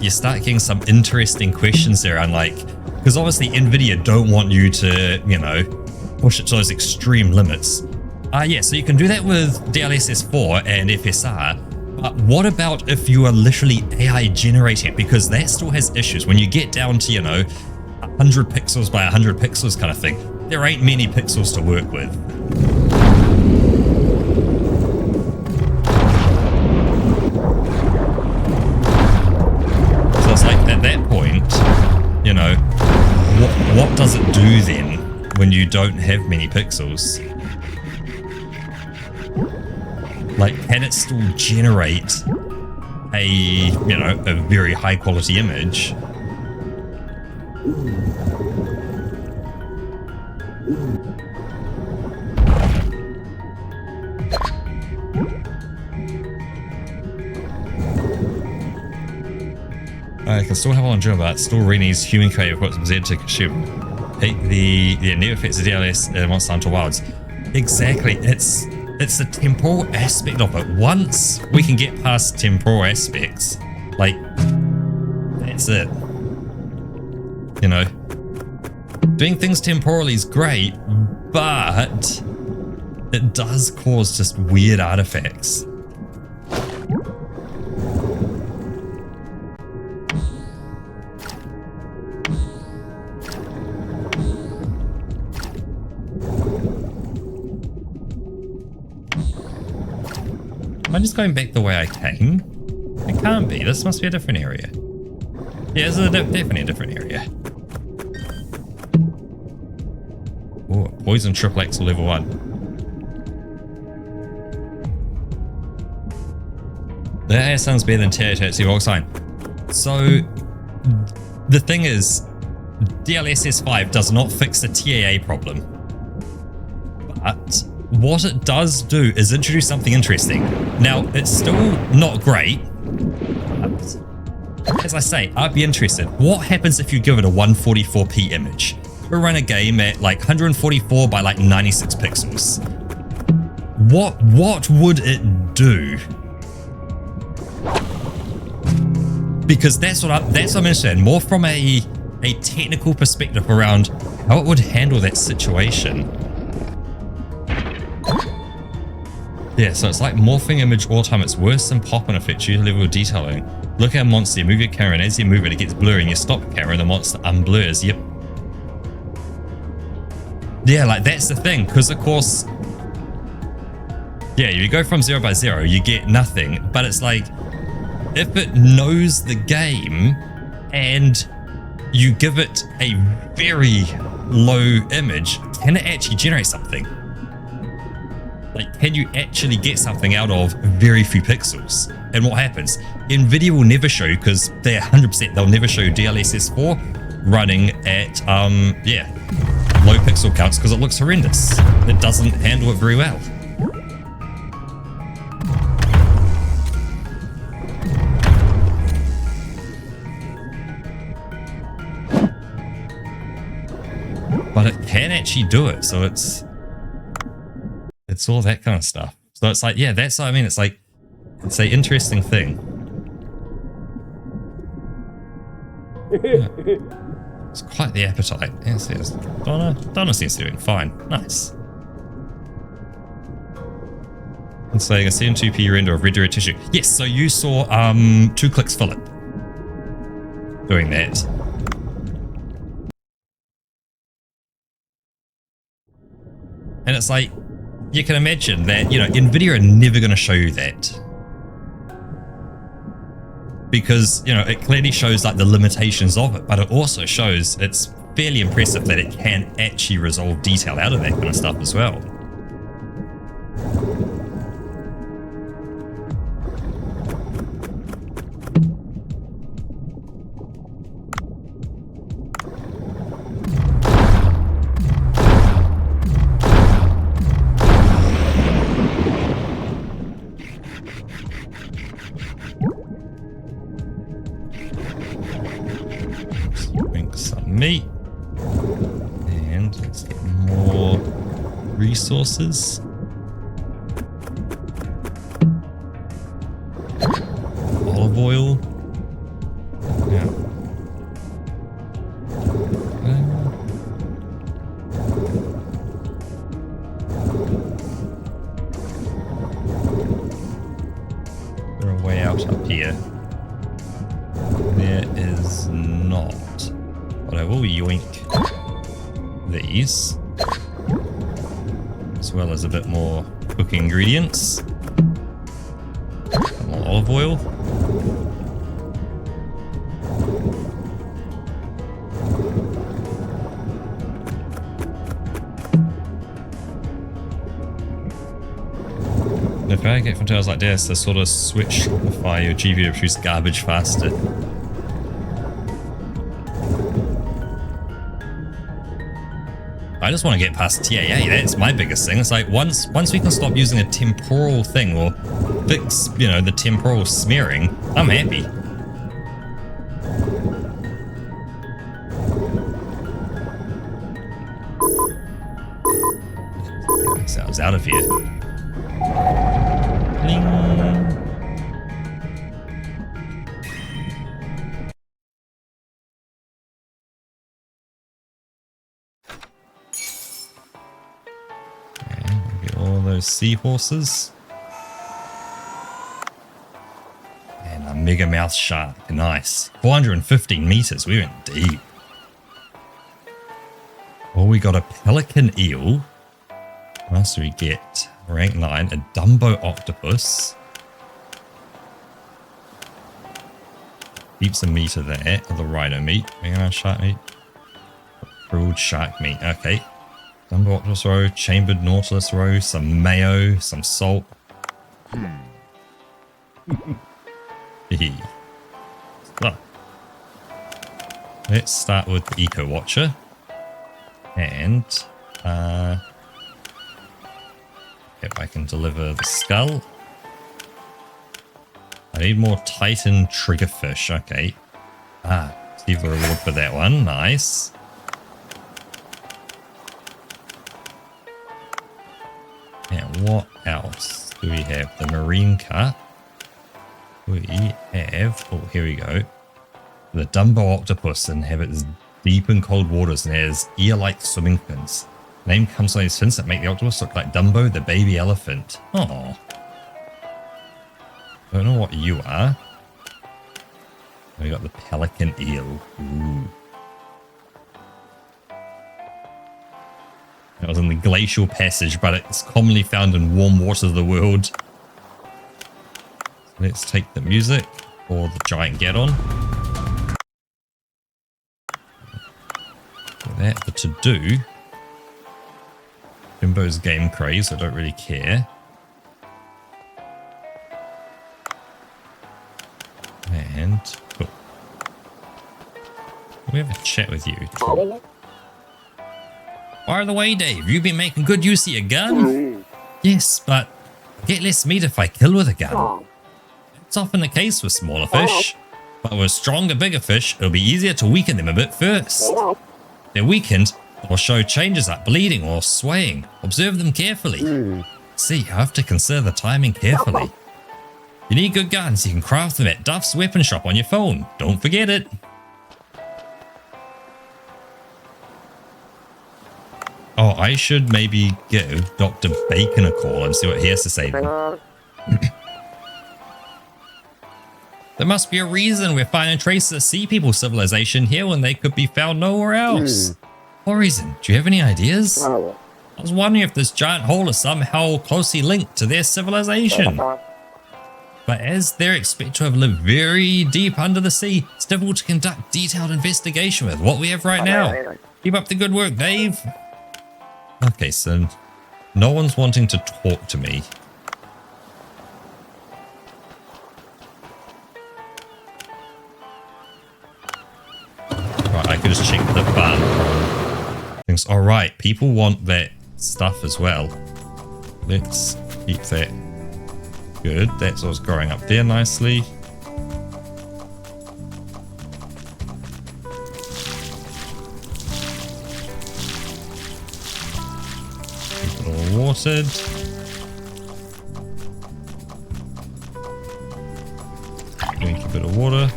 You start getting some interesting questions there, and like, because obviously Nvidia don't want you to, you know, push it to those extreme limits. Yeah, so you can do that with DLSS 4 and FSR, but what about if you are literally AI generating it? Because that still has issues. When you get down to, you know, 100 pixels by 100 pixels kind of thing, there ain't many pixels to work with. So it's like, at that point, you know, what does it do then when you don't have many pixels? Like, can it still generate a, you know, a very high quality image? I can still have on Java, but still really needs human creative what's Z to consume. The near effects of DLS and Monster Hunter Wilds. Exactly, it's the temporal aspect of it. Once we can get past temporal aspects, like, that's it. You know, doing things temporally is great, but it does cause just weird artifacts. Am I just going back the way I came? It can't be. This must be a different area. Yeah, this is definitely a different area. Oh, poison triple axle level 1. The AI sounds better than THC Oxide. So the thing is, DLSS 5 does not fix the TAA problem. But what it does do is introduce something interesting. Now, it's still not great, but as I say, I'd be interested. What happens if you give it a 144p image? We run a game at like 144 by like 96 pixels. What would it do? Because that's what I'm interested in, more from a technical perspective around how it would handle that situation. Yeah, so it's like morphing image all the time. It's worse than pop-in effects, use level of detailing. Look at a monster, you move your camera, and as you move it, it gets blurry, and you stop the camera, and the monster unblurs. Yep. Yeah, like that's the thing, because of course, yeah, you go from 0 by 0, you get nothing, but it's like, if it knows the game, and you give it a very low image, can it actually generate something? Like, can you actually get something out of very few pixels? And what happens? Nvidia will never show you, because they're 100%, they'll never show you DLSS 4 running at, yeah, low pixel counts, because it looks horrendous. It doesn't handle it very well. But it can actually do it, so it's all that kind of stuff. So it's like, yeah, that's what I mean. It's like, it's an interesting thing. Yeah. It's quite the appetite. Yes, yes. Donna seems to be doing fine. Nice. And saying a CN2P render of red tissue. Yes, so you saw 2 clicks Philip doing that. And it's like, you can imagine that, you know, NVIDIA are never going to show you that. Because, you know, it clearly shows like the limitations of it, but it also shows it's fairly impressive that it can actually resolve detail out of that kind of stuff as well. Meat, and let's get more resources. Olive oil. Yeah. There a way out up here? There is not. But I will yoink these, as well as a bit more cooking ingredients. Some more olive oil. And if I get from tales like this, they sort of switch your GPU to produce garbage faster. I just want to get past TAA. That's my biggest thing. It's like once we can stop using a temporal thing or fix, you know, the temporal smearing, I'm happy. So I was out of here. Bling. Those seahorses and a mega mouth shark. Nice. 415 meters. We went deep. Oh, we got a pelican eel. What else do we get? Rank 9. A Dumbo octopus. Keeps a meter there. The rhino meat. Mega mouth shark meat. Grilled shark meat. Okay. Dumbo octopus roe, chambered nautilus roe, some mayo, some salt. So, let's start with the Eco Watcher. And if I can deliver the skull. I need more Titan triggerfish. Okay. Receive the reward for that one. Nice. And what else do we have? The marine carp. We have, oh, here we go. The Dumbo octopus inhabits deep and cold waters and has ear-like swimming fins. Name comes from these fins that make the octopus look like Dumbo, the baby elephant. Oh. Don't know what you are. We got the pelican eel. Ooh. That was in the glacial passage, but it's commonly found in warm waters of the world. Let's take the music for the giant Gaddon. That for to do. Jimbo's game craze, I don't really care. And cool. We have a chat with you. Cool. By the way, Dave, you've been making good use of your gun? Yes, but I get less meat if I kill with a gun. It's often the case with smaller fish, but with stronger, bigger fish, it'll be easier to weaken them a bit first. They're weakened, they'll show changes like bleeding or swaying. Observe them carefully. See, I have to consider the timing carefully. You need good guns, you can craft them at Duff's Weapon Shop on your phone. Don't forget it. Oh, I should maybe give Dr. Bacon a call and see what he has to say then. There must be a reason we're finding traces of Sea People civilization here when they could be found nowhere else. What reason? Do you have any ideas? I was wondering if this giant hole is somehow closely linked to their civilization. But as they're expected to have lived very deep under the sea, it's difficult to conduct detailed investigation with what we have right now. Keep up the good work, Dave. Okay, so no one's wanting to talk to me. Right, I could just check the barn. Things. All right, people want that stuff as well. Let's keep that. Good, that's what's growing up there nicely. Keep it all watered. Drink a bit of water.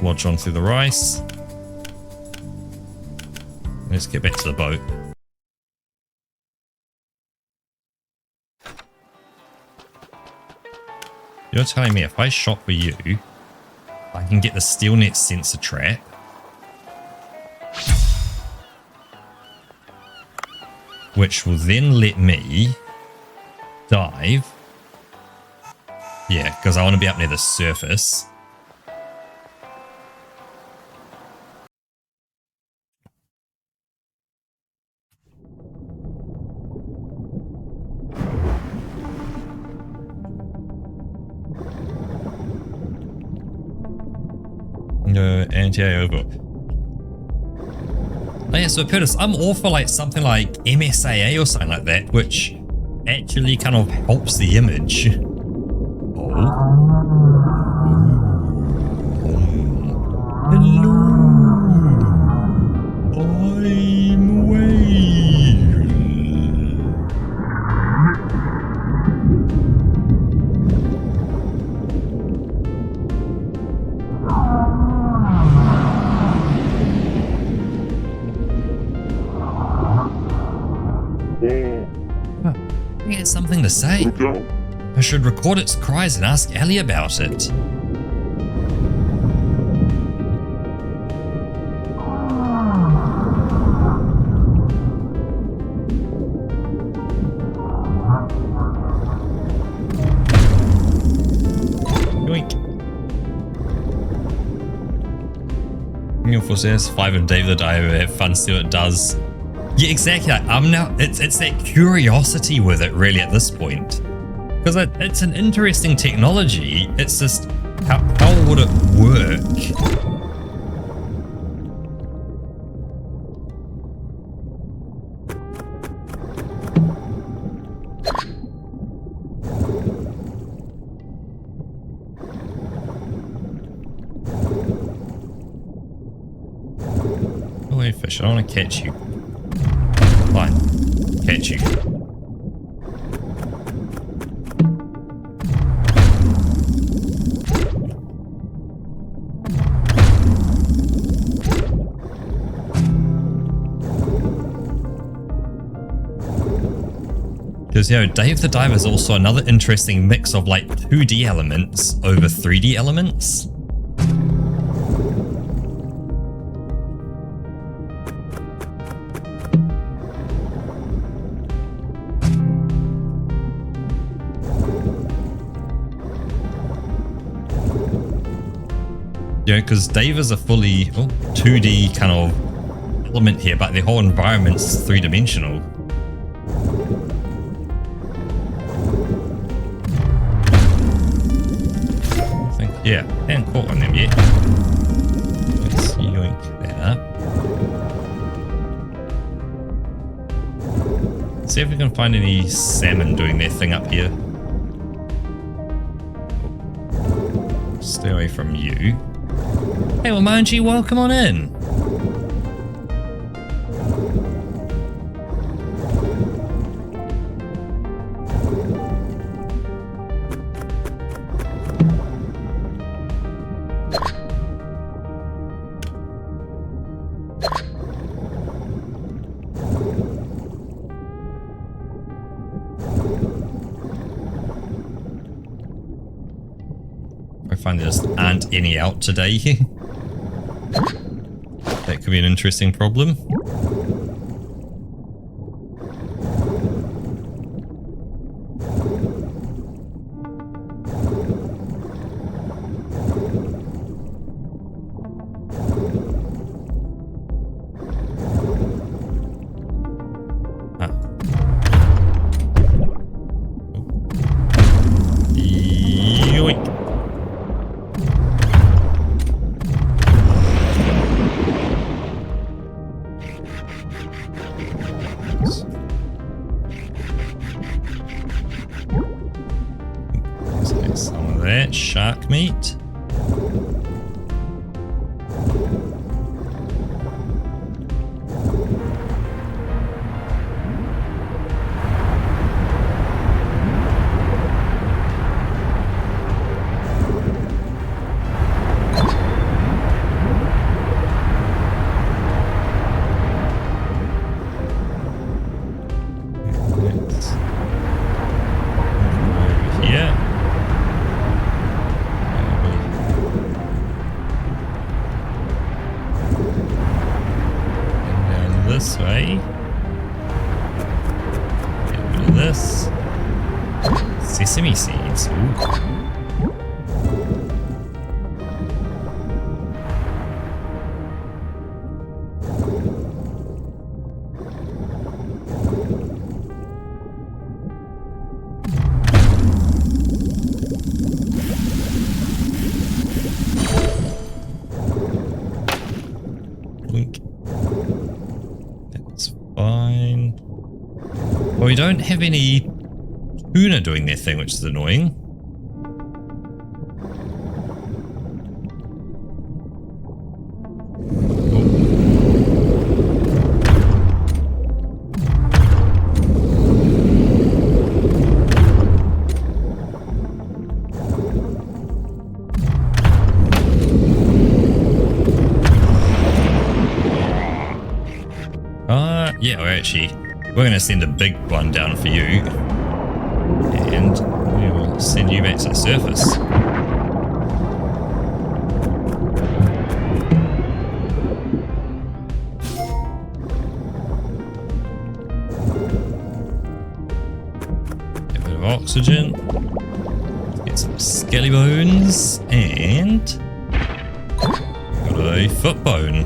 Watch on through the rice. Let's get back to the boat. You're telling me if I shop for you, I can get the SteelNet sensor trap. Which will then let me dive. Yeah, because I want to be up near the surface. Anti-over. Oh yeah, so Curtis, I'm all for like something like MSAA or something like that, which actually kind of helps the image. Oh. Hello. I'm away. It has something to say. I should record its cries and ask Ellie about it. Yoink. For says 5 of Dave the Diver, have fun, see what it does. Yeah, exactly. I'm now. It's that curiosity with it, really, at this point, because it's an interesting technology. It's just how would it work? Oh, hey, fish! I want to catch you. Fine. Catch you. Because, you know, Dave the Diver is also another interesting mix of like 2D elements over 3D elements. You know, because Dave is a fully 2D kind of element here, but the whole environment's 3-dimensional. I think, yeah, I haven't caught one of them yet. Let's yoink that up. Let's see if we can find any salmon doing their thing up here. Stay away from you. Hey, well, Manji, welcome on in. find there just aren't any out today. That could be an interesting problem. Some of that shark meat. This way. Get rid of this. Sesame seeds. Ooh. Fine. Well, we don't have any tuna doing their thing, which is annoying. Yeah, we're going to send a big one down for you, and we will send you back to the surface. A bit of oxygen, get some skelly bones, and got a foot bone.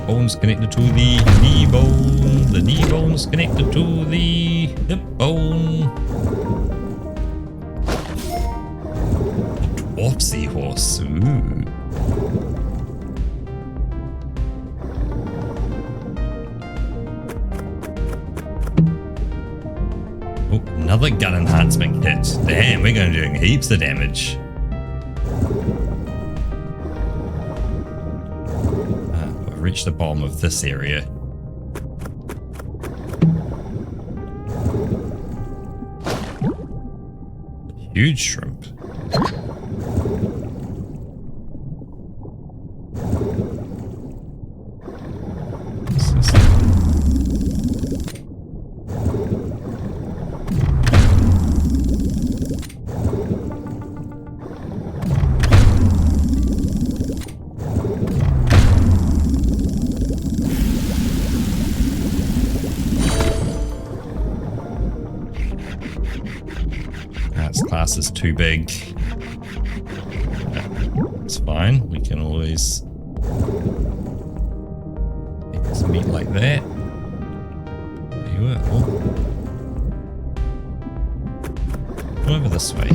Bone's connected to the knee bone. The knee bone's connected to the hip bone. Dwarf seahorse. Ooh. Oh, another gun enhancement kit. Damn, we're going to be doing heaps of damage. Reach the bottom of this area. Huge shrimp. Class is too big. It's fine. We can always make some meat like that. There you are. Come over this way.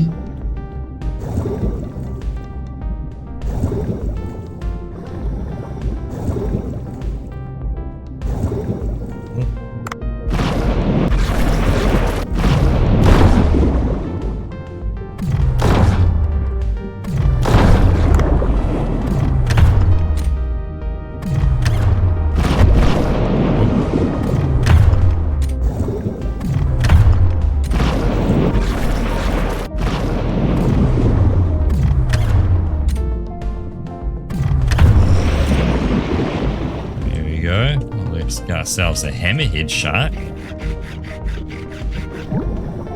Ourselves a hammerhead shark.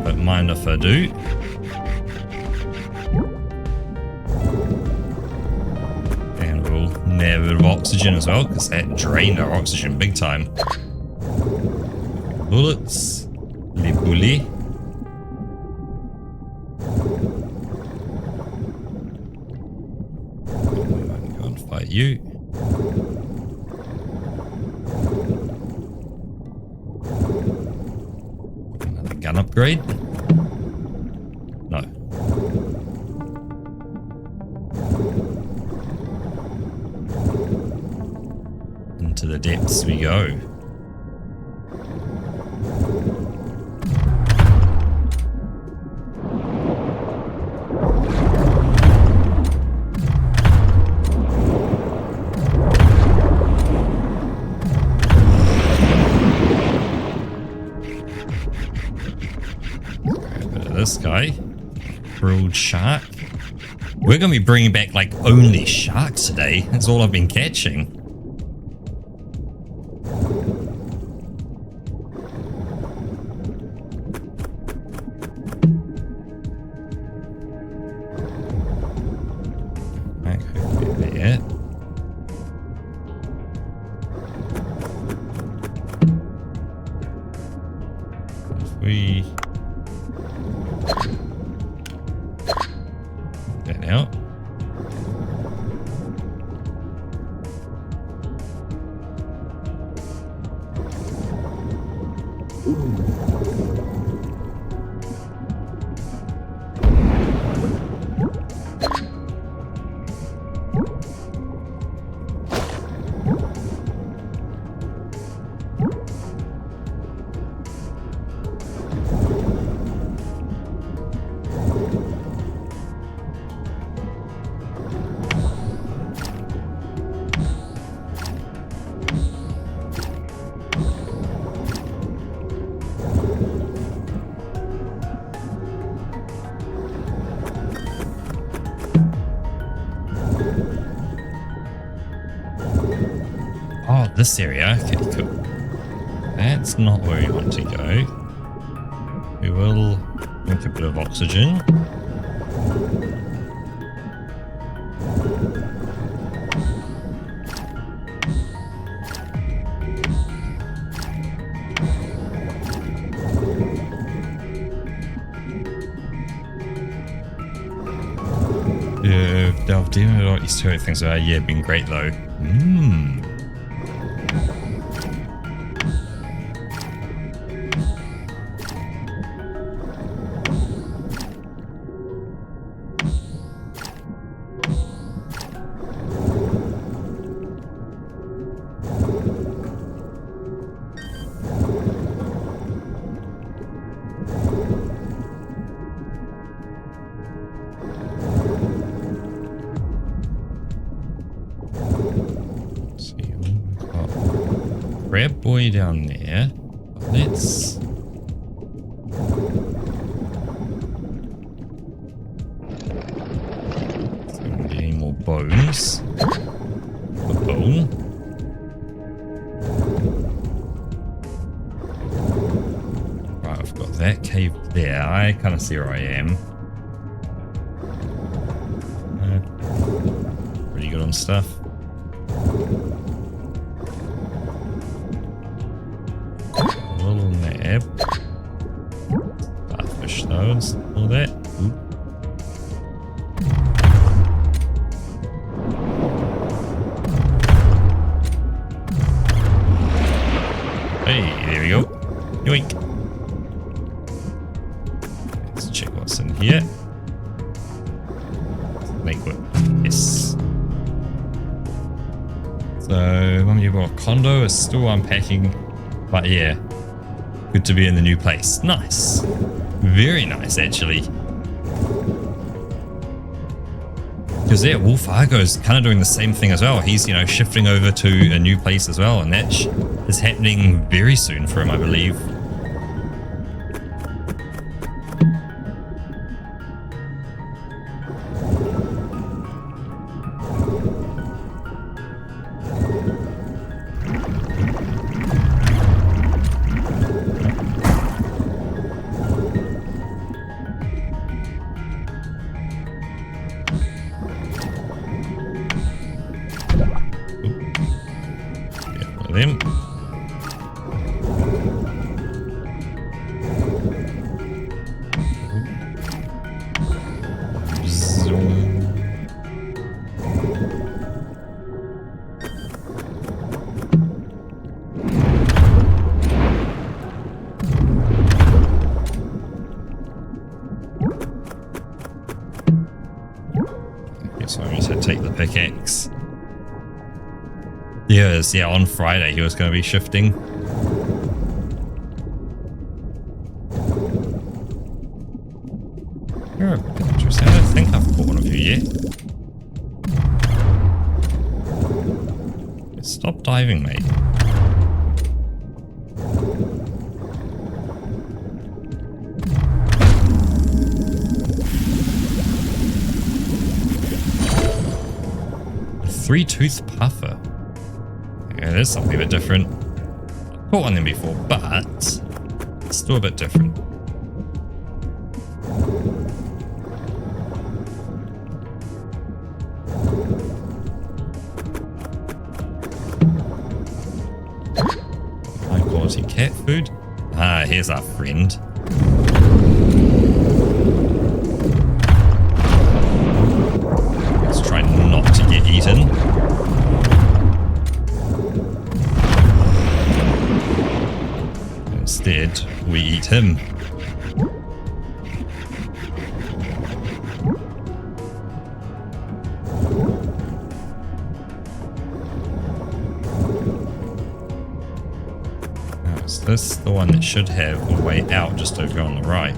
Don't mind if I do. oxygen as well, because that drained our oxygen big time. Bullets. Les bullets. Go and fight you. Another gun upgrade. No. Into the depths we go. This guy, grilled shark. We're gonna be bringing back like only sharks today. That's all I've been catching. Right, hopefully there. If we that out. Oh, this area. Okay, cool. That's not where we want to go. We will drink a bit of oxygen. Delve deep into what these two things are. Yeah, been great though. Crab boy down there. Let's any more bones. A bone. Right, I've got that cave there. I kind of see where I am. Pretty good on stuff. Starfish stones, all that. Ooh. Hey, there we go. Yoink. Let's check what's in here. Snake whip. Yes. So, Mum, you've got a condo. Is still unpacking. But yeah. Good to be in the new place. Nice. Very nice, actually. Because yeah, Wolf Argo's kind of doing the same thing as well. He's, shifting over to a new place as well. And that is happening very soon for him, I believe. take the pickaxe. Yes, yeah, on Friday he was going to be shifting. You're a bit interesting. I don't think I've caught one of you yet. Stop diving, mate. A three-tooth puffer. Yeah, there's something a bit different. I've caught one of them before, but it's still a bit different. High quality cat food. Ah, here's our friend. Let's try not to get eaten. Instead, we eat him. Now, is this the one that should have a way out just over on the right?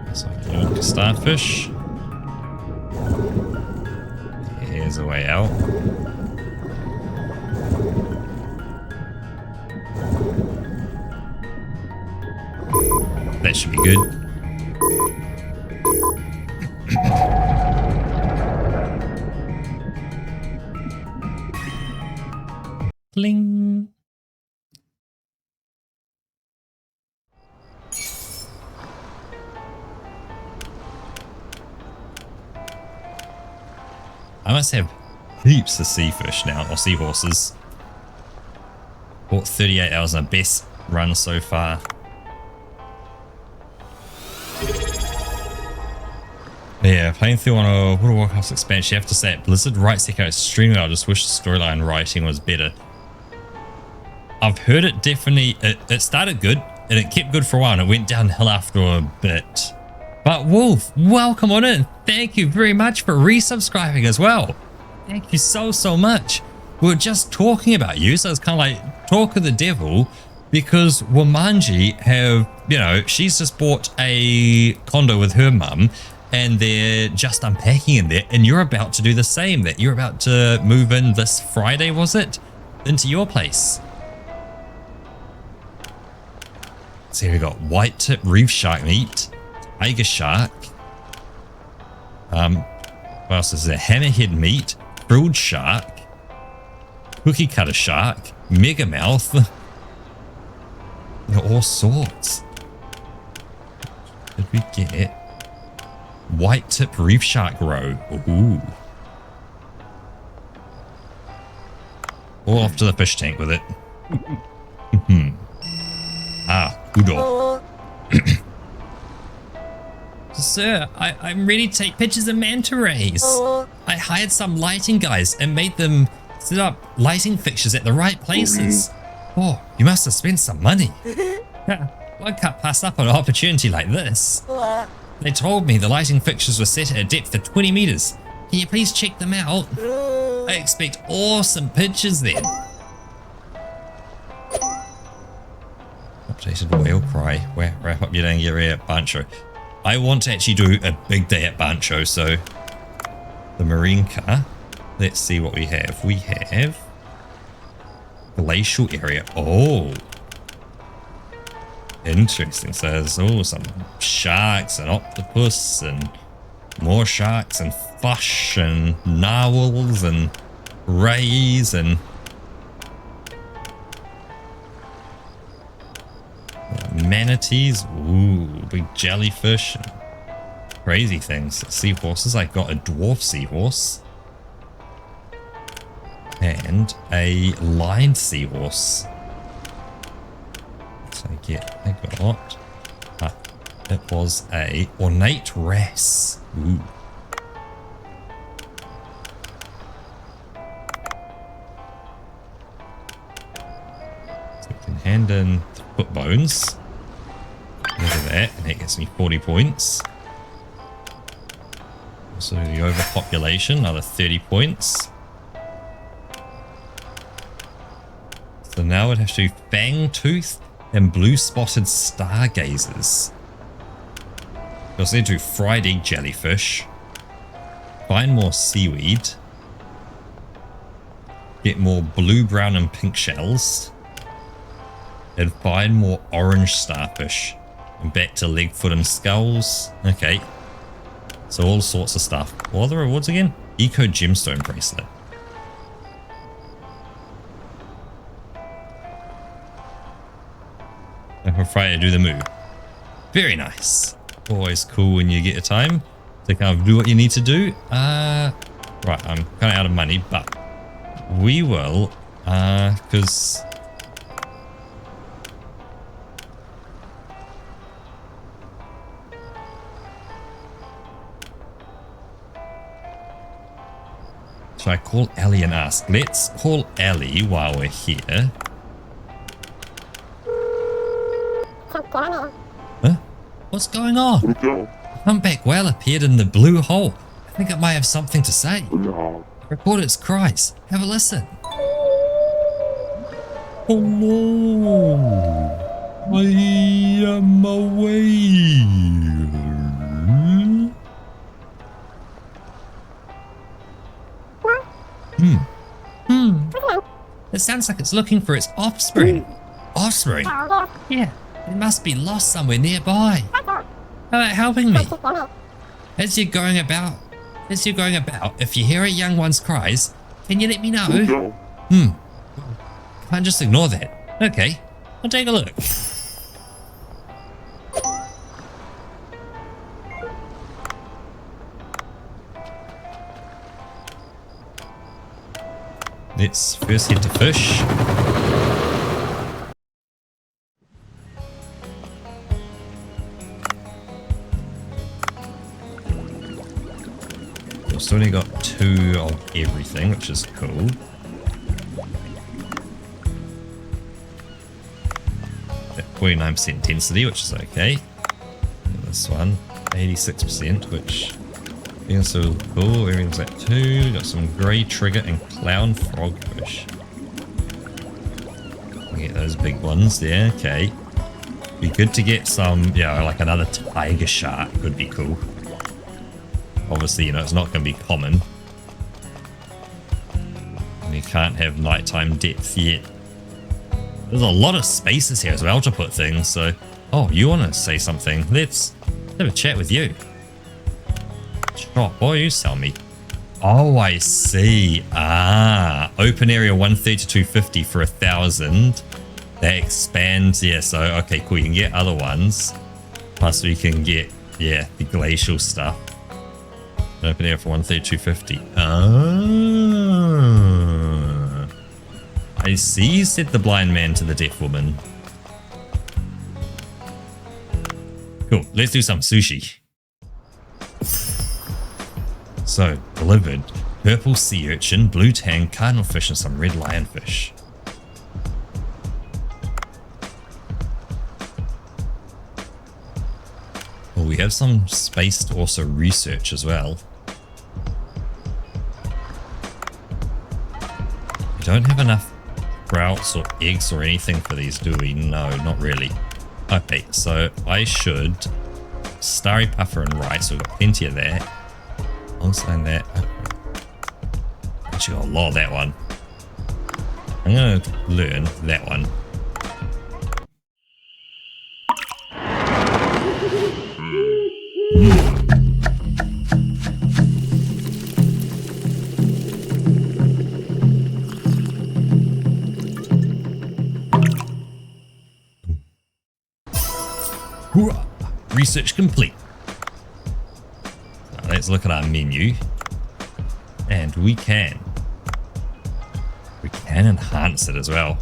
Looks like a starfish. Here's a way out. That should be good. Bling. I must have heaps of sea fish now, or seahorses. Caught 38 hours on the best run so far. Yeah, playing through on a World of Warcraft expansion, you have to say it. Blizzard writes it extremely well. I just wish the storyline writing was better. I've heard it definitely, it started good, and it kept good for a while, and it went downhill after a bit. But Wolf, welcome on in. Thank you very much for resubscribing as well. Thank you so much. We were just talking about you, so it's kind of like talk of the devil, because Womanji have, you know, she's just bought a condo with her mum, and they're just unpacking in there, and you're about to do the same. That you're about to move in this Friday, was it, into your place? So we got white tip reef shark meat, tiger shark. What else is there? Hammerhead meat, frilled shark, cookie cutter shark, mega mouth. All sorts. Did we get white tip reef shark roe? Ooh. All off to the fish tank with it. Ah, Udo. Sir, I'm ready to take pictures of manta rays. I hired some lighting guys and made them set up lighting fixtures at the right places. Oh, you must have spent some money. One can't pass up on an opportunity like this. They told me the lighting fixtures were set at a depth of 20 meters. Can you please check them out? I expect awesome pictures then. Updated whale cry. Wrap up your day and get ready at Bancho. I want to actually do a big day at Bancho, so the marine car. Let's see what we have. We have glacial area. Oh, interesting. So there's some sharks and octopus and more sharks and fish and narwhals and rays and manatees. Ooh, big jellyfish and crazy things. Seahorses. I got a dwarf seahorse and a lined seahorse. So I got it was a ornate wrasse. Ooh. So we can hand in foot bones. Look at that, and that gets me 40 points. Also the overpopulation, another 30 points. So now it has to do Fangtooth and Blue Spotted Stargazers. We also need to do Fried Egg Jellyfish. Find more seaweed. Get more blue, brown, and pink shells. And find more orange starfish. And back to leg, foot, and skulls. Okay. So all sorts of stuff. What are the rewards again? Eco Gemstone Bracelet. And for Friday to do the move. Very nice. Always cool when you get a time to kind of do what you need to do. Right, I'm kind of out of money, but we will, because should I call Ellie and ask? Let's call Ellie while we're here. Huh? What's going on? Come back well appeared in the blue hole. I think it might have something to say. Record its cries. Have a listen. Hello. I am away. It sounds like it's looking for its offspring. Offspring? Yeah. It must be lost somewhere nearby. How about helping me? As you're going about, if you hear a young one's cries, can you let me know? Can't just ignore that. Okay, I'll take a look. Let's first head to fish. We've still only got 2 of everything, which is cool. At 49% density, which is okay. And this one, 86%, which is so cool. Everything's at 2. We've got some grey trigger and clown frogfish. Get those big ones there, okay. Be good to get some, yeah, like another tiger shark would be cool. Obviously, you know, it's not going to be common. And you can't have nighttime depth yet. There's a lot of spaces here as well to put things, so... Oh, you want to say something? Let's have a chat with you. Shop, what do you sell me? Oh, I see. Ah, open area 130 to 250 for 1,000. That expands, yeah, so, okay, cool. You can get other ones. Plus we can get, yeah, the glacial stuff. Open area for 130 to 250. Ah. I see, said the blind man to the deaf woman. Cool, let's do some sushi. So, delivered. Purple sea urchin, blue tang, cardinal fish, and some red lionfish. Well, we have some space to also research as well. We don't have enough sprouts or eggs or anything for these, do we? No, not really. Okay, so I should... Starry puffer and rice, we've got plenty of that. Alongside that, actually got a lot of that one. I'm going to learn that one. Research complete. Let's look at our menu, and we can enhance it as well.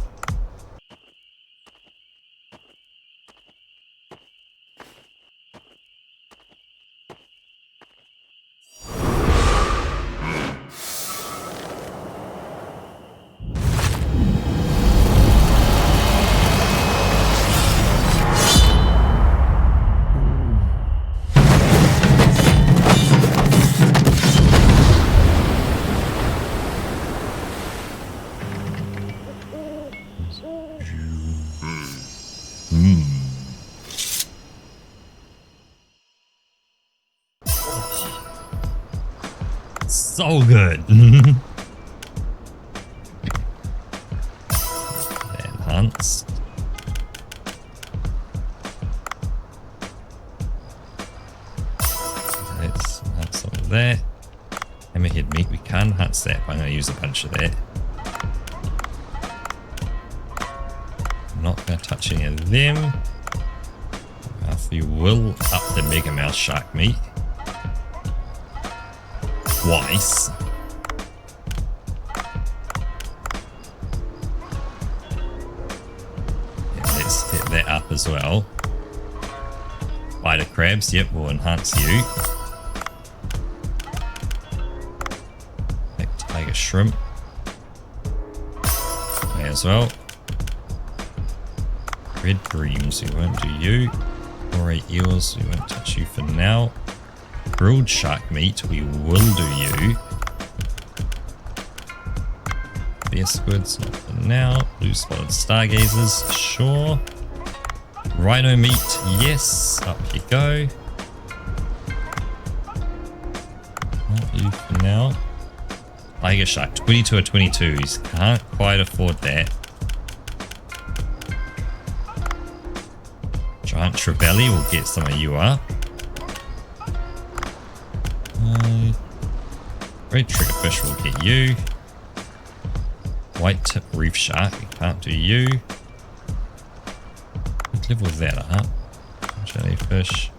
so good. Enhanced. Let's enhance some of that. Hammerhead meat, we can enhance that, but I'm going to use a bunch of that. I'm not going to touch any of them. We will up the Mega Mouse shark meat twice. Yeah, let's hit that up as well. Spider crabs, yep, we'll enhance you. Tiger shrimp. May as well. Red breams, we won't do you. Moray eels, we won't touch you for now. Grilled shark meat, we will do you. Bear squids, not for now. Blue spotted stargazers, sure. Rhino meat, yes, up you go. Not you for now. Tiger shark, 22 or 22s, can't quite afford that. Giant trevally will get some of you up. Red triggerfish will get you. White tip reef shark, we can't do you. Let's level that up. Jellyfish.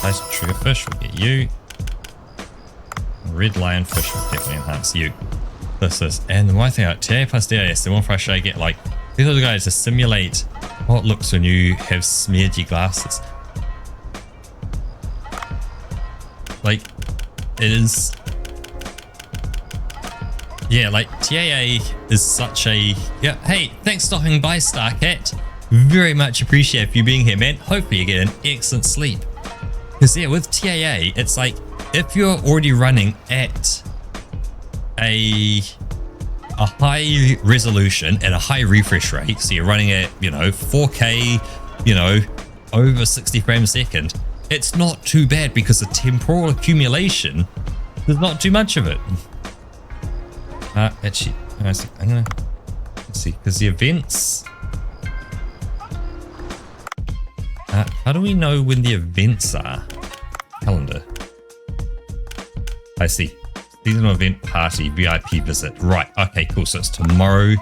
White triggerfish will get you. Red lionfish will definitely enhance you. This is, and the one thing about TA plus DIS, the one frustrating I get, like, these are the guys to simulate how it looks when you have smeared your glasses. Like, it is... Yeah, like, TAA is such a... Yeah, hey, thanks for stopping by, Starcat. Very much appreciate you being here, man. Hopefully you get an excellent sleep. Because, yeah, with TAA, it's like, if you're already running at a high resolution and a high refresh rate, so you're running at, you know, 4K, you know, over 60 frames a second, it's not too bad because the temporal accumulation, there's not too much of it. Actually, let's see, because the events, how do we know when the events are? Calendar. I see. Seasonal event party, VIP visit. Right, okay, cool. So it's tomorrow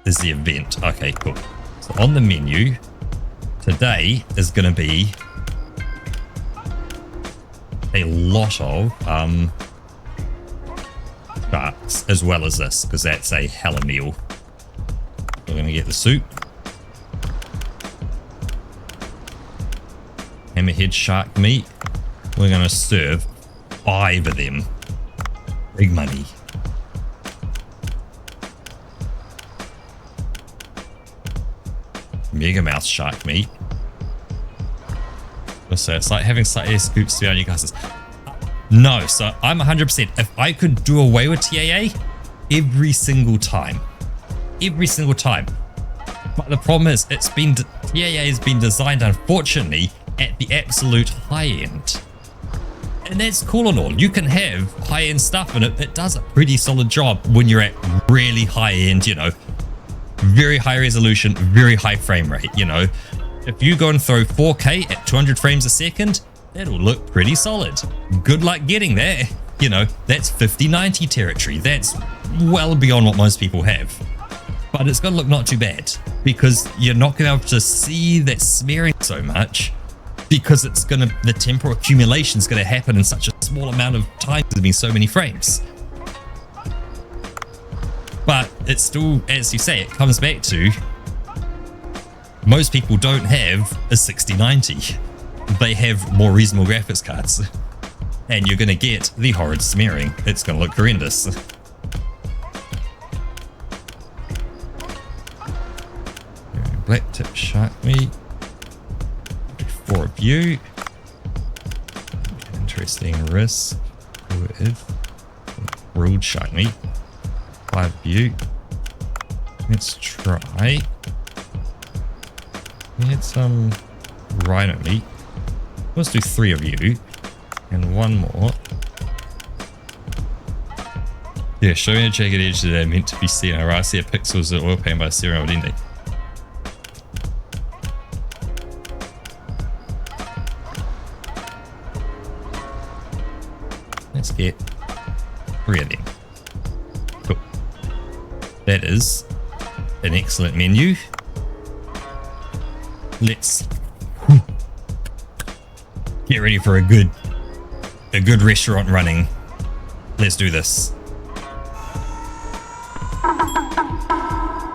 is the event. Okay, cool. So on the menu, today is going to be a lot of sharks as well as this, because that's a hella meal. We're going to get the soup. Hammerhead shark meat. We're going to serve 5 of them. Big money. Mega Mouth shark meat. So it's like having slightly scoops down your glasses. No, so I'm 100%. If I could do away with TAA every single time. Every single time. But the problem is, TAA has been designed, unfortunately, at the absolute high end. And that's cool and all. You can have high-end stuff and it does a pretty solid job when you're at really high-end, you know, very high resolution, very high frame rate, you know. If you go and throw 4K at 200 frames a second, that'll look pretty solid. Good luck getting there. You know, that's 5090 territory. That's well beyond what most people have. But it's going to look not too bad because you're not going to be able to see that smearing so much, because it's going to, the temporal accumulation is going to happen in such a small amount of time. There's been so many frames. But it's still, as you say, it comes back to most people don't have a 6090. They have more reasonable graphics cards. And you're going to get the horrid smearing. It's going to look horrendous. Black tip shark meat. 4 of you. Interesting risk. Who it is? Grilled shark meat. 5 of you. Let's try. We had some rhino meat. Let's do 3 of you. And 1 more. Yeah, show me a jagged edge that are meant to be seen. I see a pixels of oil paint by the serial identity. Let's get 3 of them. Cool. That is an excellent menu. Let's get ready for a good restaurant running. Let's do this.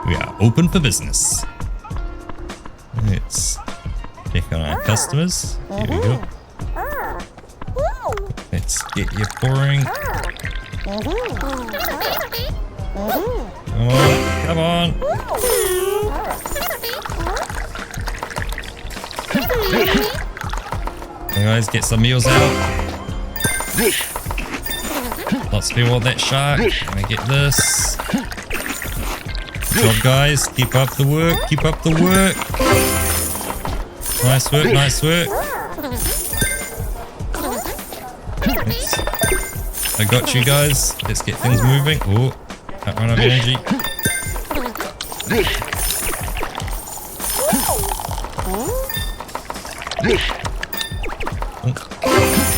We are open for business. Let's check on our customers. Here we go. Let's get you pouring. Come on, come on. Hey guys, get some meals out. Lots of people want that shark. Let me get this. Good job, guys. Keep up the work. Keep up the work. Nice work. Nice work. I got you guys. Let's get things moving. Oh, can't run out of energy. Oh,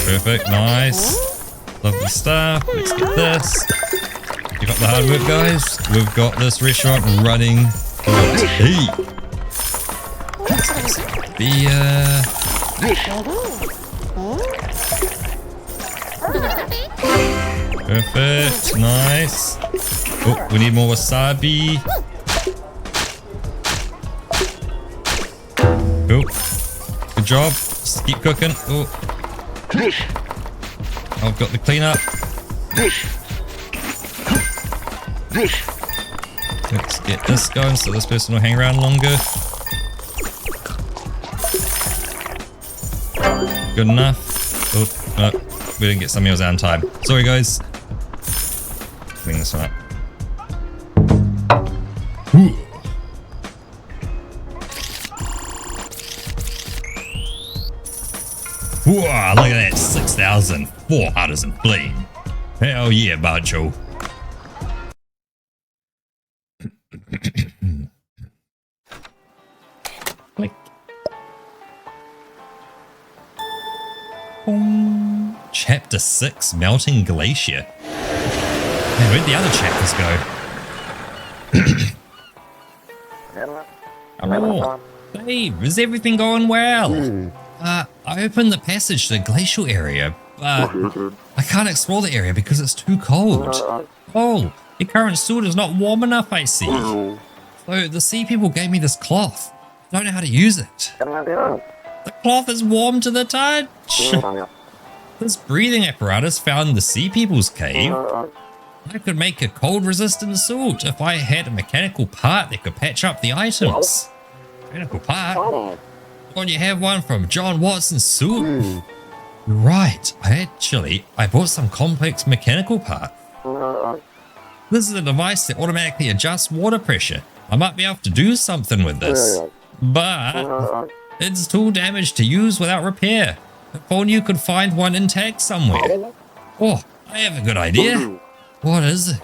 perfect. Nice. Lovely stuff. Let's get this. Keep up the hard work, guys. We've got this restaurant running good. Hey. Let's get some beer. Perfect. Nice. Oh, we need more wasabi. Cool. Good job. Just keep cooking. Oh. I've got the cleanup. Let's get this going so this person will hang around longer. Good enough. Oh, no, we didn't get some meals out in time. Sorry, guys. Clean this one up. Ooh. Whoa, look at that. 6,400 and flame. Hell yeah, Bacho. Click. Chapter 6, Melting Glacier. Man, where'd the other chapters go? Oh, Dave, is everything going well? I opened the passage to the glacial area, but I can't explore the area because it's too cold. Oh, the current sword is not warm enough, I see. So the sea people gave me this cloth. I don't know how to use it. The cloth is warm to the touch. This breathing apparatus found in the sea people's cave. I could make a cold resistant sword if I had a mechanical part that could patch up the items. Mechanical part? Don't you have one from John Watson's suit? Right, I bought some complex mechanical part. This is a device that automatically adjusts water pressure. I might be able to do something with this, but it's too damaged to use without repair. If only you could find one intact somewhere. Oh, I have a good idea. What is it?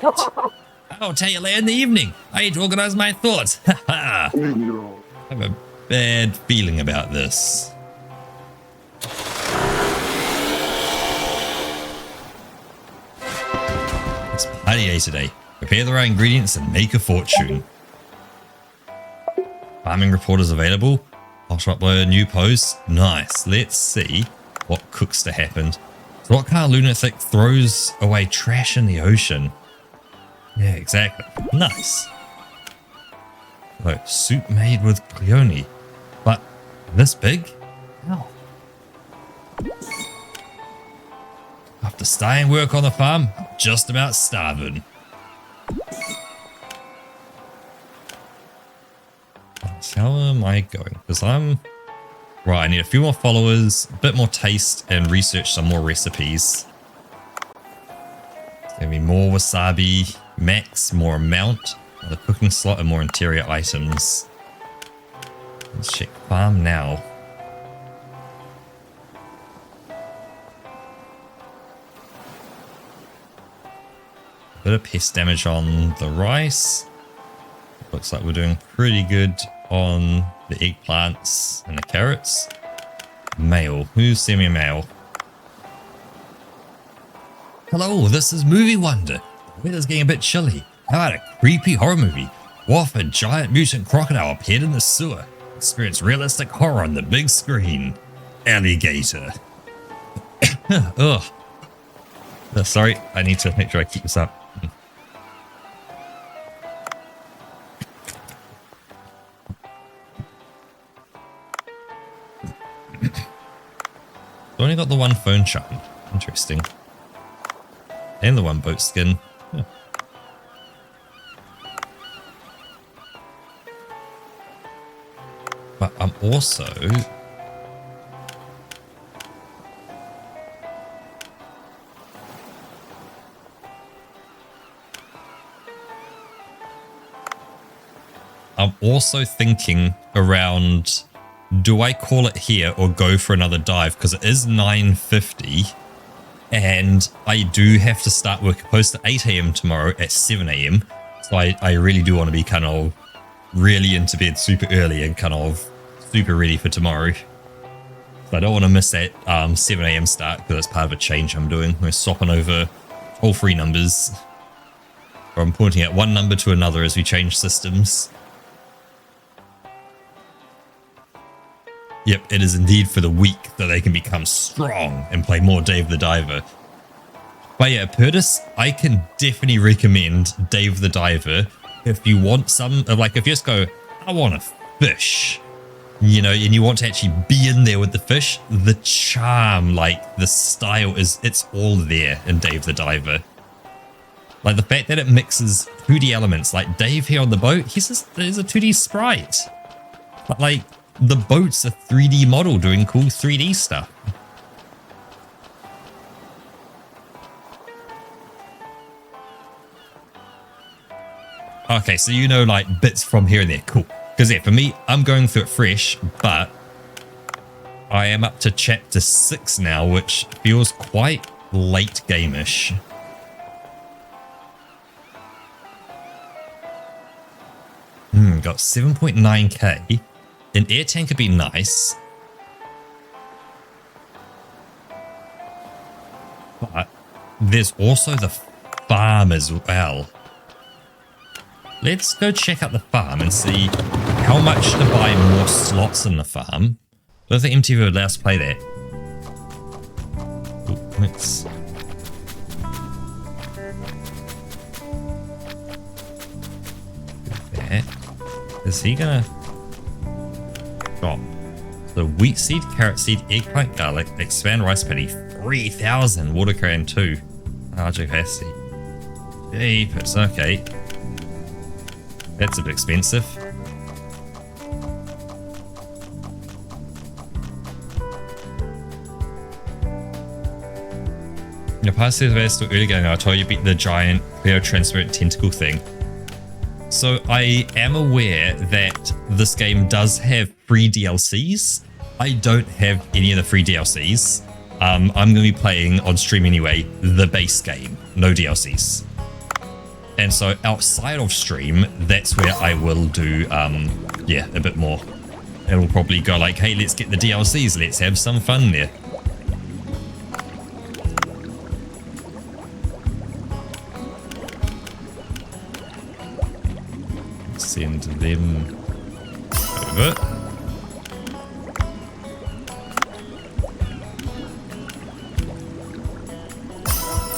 I'll tell you later in the evening. I need to organize my thoughts. I have a bad feeling about this. It's party day today. Prepare the right ingredients and make a fortune. Farming report is available. I'll upload a new post. Nice. Let's see what cooks to happen. So what kind of lunatic throws away trash in the ocean? Yeah, exactly. Nice. Oh, soup made with Cleone. But this big? How? After staying work on the farm, I'm just about starving. So how am I going? Because I'm... Right, I need a few more followers, a bit more taste, and research some more recipes. There's going to be more wasabi, max, more amount, another cooking slot, and more interior items. Let's check farm now. Bit of pest damage on the rice. Looks like we're doing pretty good on the eggplants and the carrots. Mail. Who's sent me a mail? Hello, this is Movie Wonder. The weather's getting a bit chilly. How about a creepy horror movie? What if a giant mutant crocodile appeared in the sewer? Experience realistic horror on the big screen. Alligator. Ugh. Sorry, I need to make sure I keep this up. Only got the one phone charm. Interesting. And the one boat skin. Huh. But I'm also... thinking around, do I call it here or go for another dive? Because it is 9:50 and I do have to start work close to 8 a.m. tomorrow at 7 a.m. So I really do want to be kind of really into bed super early and kind of super ready for tomorrow. So I don't want to miss that 7 a.m. start because it's part of a change I'm doing. We're swapping over all three numbers. Or I'm pointing at one number to another as we change systems. Yep, it is indeed for the weak that they can become strong and play more Dave the Diver. But yeah, Purtis, I can definitely recommend Dave the Diver if you want some, like if you just go, I want a fish, you know, and you want to actually be in there with the fish, the charm, like the style it's all there in Dave the Diver. Like the fact that it mixes 2D elements, like Dave here on the boat, he's a 2D sprite. But like, the boat's a 3D model doing cool 3D stuff. Okay, so you know like bits from here and there. Cool. Because yeah, for me, I'm going through it fresh, but I am up to chapter 6 now, which feels quite late game-ish. Got 7.9k. An air tank would be nice. But there's also the farm as well. Let's go check out the farm and see how much to buy more slots in the farm. I don't think MTV would allow us to play that. Ooh, let's... do that. Is he gonna... So wheat seed, carrot seed, eggplant, garlic, expand rice paddy, 3,000 water can 2. Large capacity. Jeepers, okay. That's a bit expensive. Your past is still early going. I told you beat the giant clear transparent tentacle thing. So I am aware that this game does have free DLCs. I don't have any of the free DLCs. I'm going to be playing on stream anyway, the base game, no DLCs. And so outside of stream, that's where I will do, yeah, a bit more. It'll probably go like, hey, let's get the DLCs, let's have some fun there. Send them over.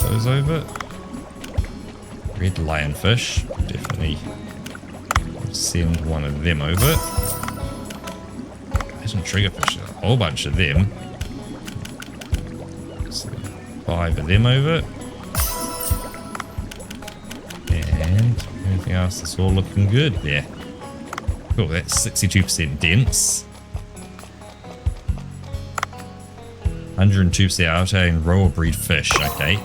Those over. Red lionfish, definitely send one of them over. Isn't triggerfish, a whole bunch of them. So 5 of them over. And anything else that's all looking good there. Cool, that's 62% dense. 102% outer and royal breed fish, okay.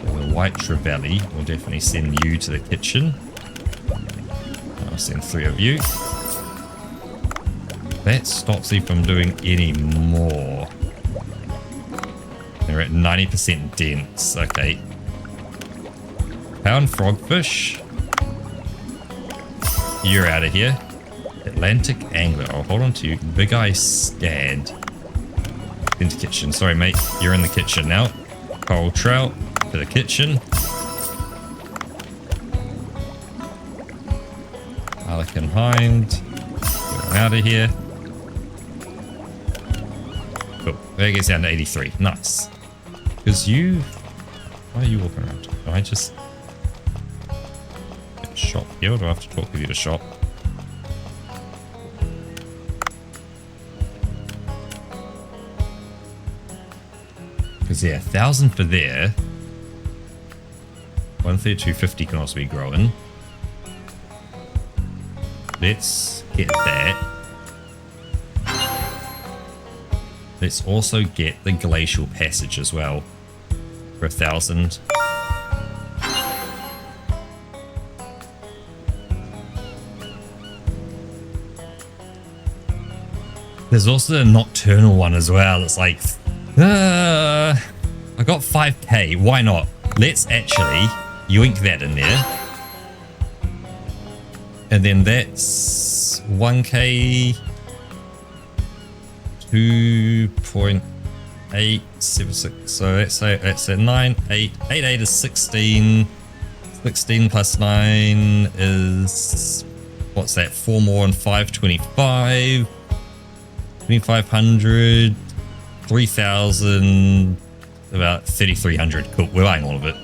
The white trevally will definitely send you to the kitchen. I'll send 3 of you. That stops you from doing any more. They're at 90% dense, okay. Pound frogfish. You're out of here. Atlantic angler. I'll hold on to you. Big eye scad. Into kitchen. Sorry, mate. You're in the kitchen now. Coral trout to the kitchen. Harlequin hind. Get out of here. Cool. There gets down to 83. Nice. Because you... Why are you walking around? Do I just... get a shop here, or do I have to talk with you to shop? Because yeah, 1,000 for there. 132.50 can also be growing. Let's get that. Let's also get the glacial passage as well for 1,000. There's also a nocturnal one as well. It's like, I got 5k. Why not? Let's actually yoink that in there. And then that's 1k, 2.876. So that's a 9, 8, 8 is 16. 16 plus 9 is, what's that? 4 more and 5, 25. 2,500, 3,000, about 3,300. Cool, we're buying all of it.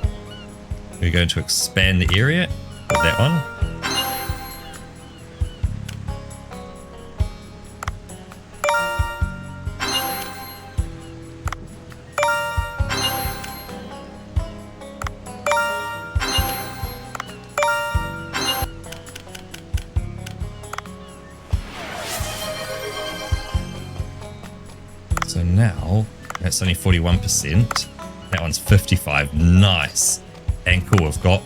We're going to expand the area with that one. So now, that's only 41%. That one's 55. Nice. And cool, we've got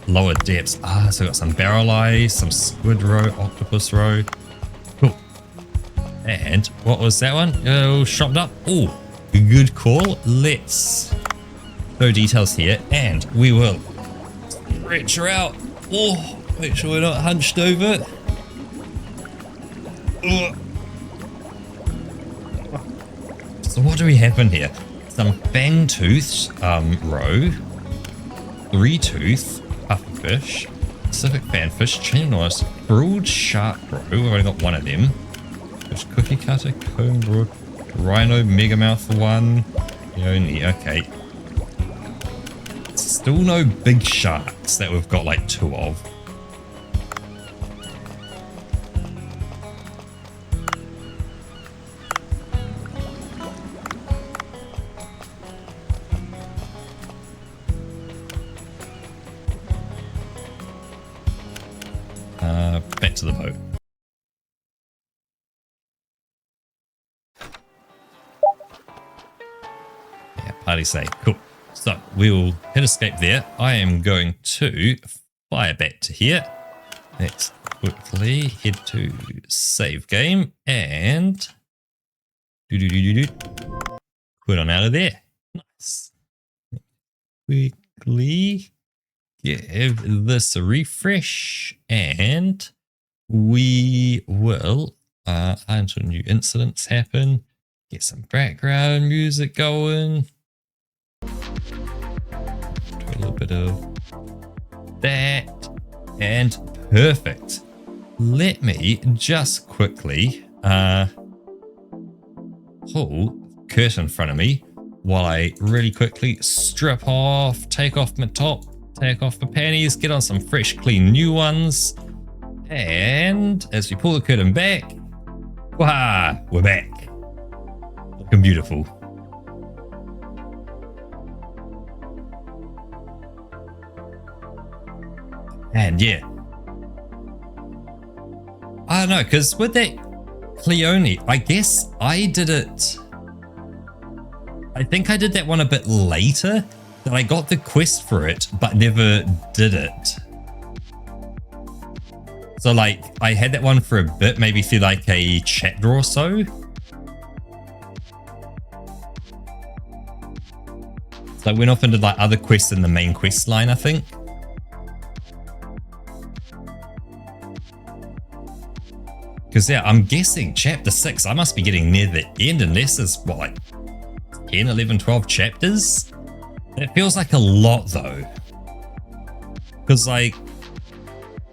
lower depths. So we've got some barrel eyes, some squid roe, octopus roe. Cool. And what was that one? Oh, shopped up. Oh, good call. Let's go details here. And we will stretch her out. Oh, make sure we're not hunched over. Ugh. So what do we have in here? Some fang-toothed roe, 3-tooth pufferfish, Pacific fanfish, chain noise, broad shark roe. We've only got one of them. There's cookie cutter, comb broad, rhino, megamouth one. Only okay. Still no big sharks that we've got like 2 of. Back to the boat. Yeah, party say. Cool. So we will hit escape there. I am going to fire back to here. Let's quickly head to save game and quit on out of there. Nice. Quickly give this a refresh and we will, until new incidents happen, get some background music going. Do a little bit of that and perfect. Let me just quickly pull curtain in front of me while I really quickly strip off, take off my top, take off my panties, get on some fresh, clean new ones. And as we pull the curtain back, wow, we're back. Looking beautiful. And yeah. I don't know, because with that Cleone, I guess I did it. I think I did that one a bit later. That I got the quest for it, but never did it. So like, I had that one for a bit, maybe through like a chapter or so. So I went off and did like other quests in the main quest line, I think. Because yeah, I'm guessing chapter 6, I must be getting near the end, unless there's what, like 10, 11, 12 chapters? It feels like a lot though. Because like,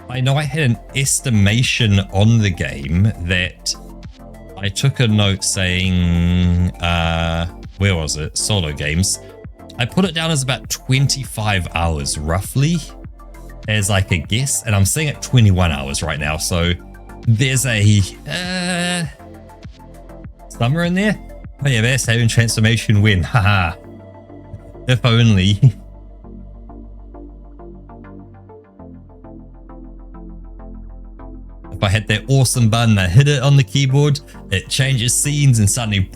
I know I had an estimation on the game that I took a note saying, where was it? Solo games. I put it down as about 25 hours roughly as like a guess, and I'm seeing it 21 hours right now. So there's a somewhere in there. Oh yeah, best having transformation win. Haha. If only. If I had that awesome button, I hit it on the keyboard, it changes scenes and suddenly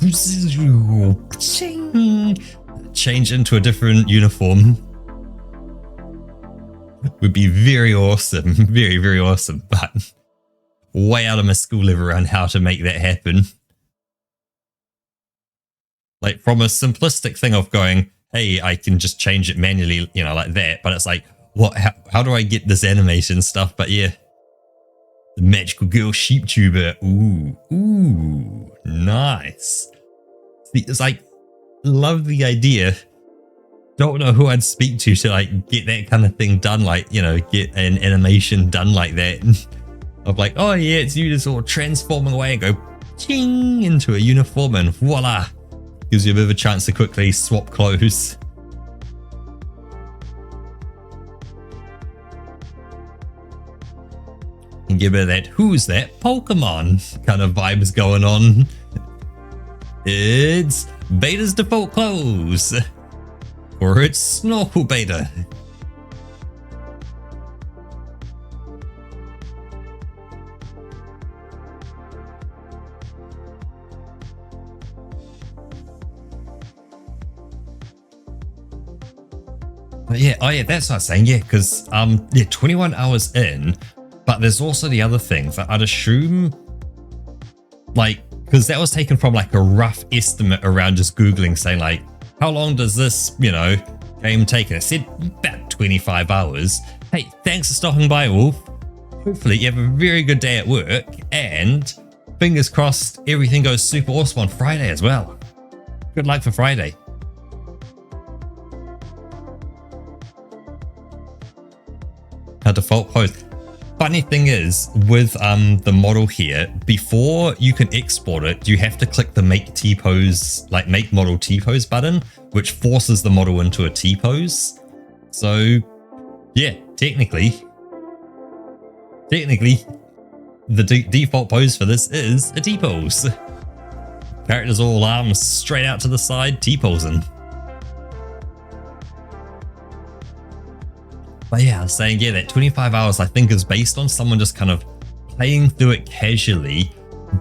change into a different uniform. Would be very awesome. Very, very awesome. But way out of my school level around how to make that happen. Like from a simplistic thing of going, hey, I can just change it manually, you know, like that. But it's like, what? How do I get this animation stuff? But yeah. The magical girl sheep tuber. Ooh, nice. See, it's like, love the idea. Don't know who I'd speak to like get that kind of thing done, like, you know, get an animation done like that. Of like, oh yeah, it's you just sort of transforming away and go ching into a uniform and voila. Gives you a bit of a chance to quickly swap clothes. And give it that who's that Pokemon kind of vibes going on. It's Beta's default clothes. Or it's Snorkel Beta. But yeah, oh yeah, that's what I was saying, yeah, because yeah, 21 hours in. But there's also the other thing that I'd assume, like, because that was taken from like a rough estimate around just Googling saying like, how long does this, you know, game take? And it said about 25 hours. Hey, thanks for stopping by, Wolf. Hopefully you have a very good day at work and fingers crossed everything goes super awesome on Friday as well. Good luck for Friday. Our default pose. Funny thing is, with the model here, before you can export it, you have to click the make T-pose, like make model T-pose button, which forces the model into a T-pose. So yeah, technically, the default pose for this is a T-pose. Characters all arms straight out to the side, T-posing. But yeah, I was saying, yeah, that 25 hours I think is based on someone just kind of playing through it casually,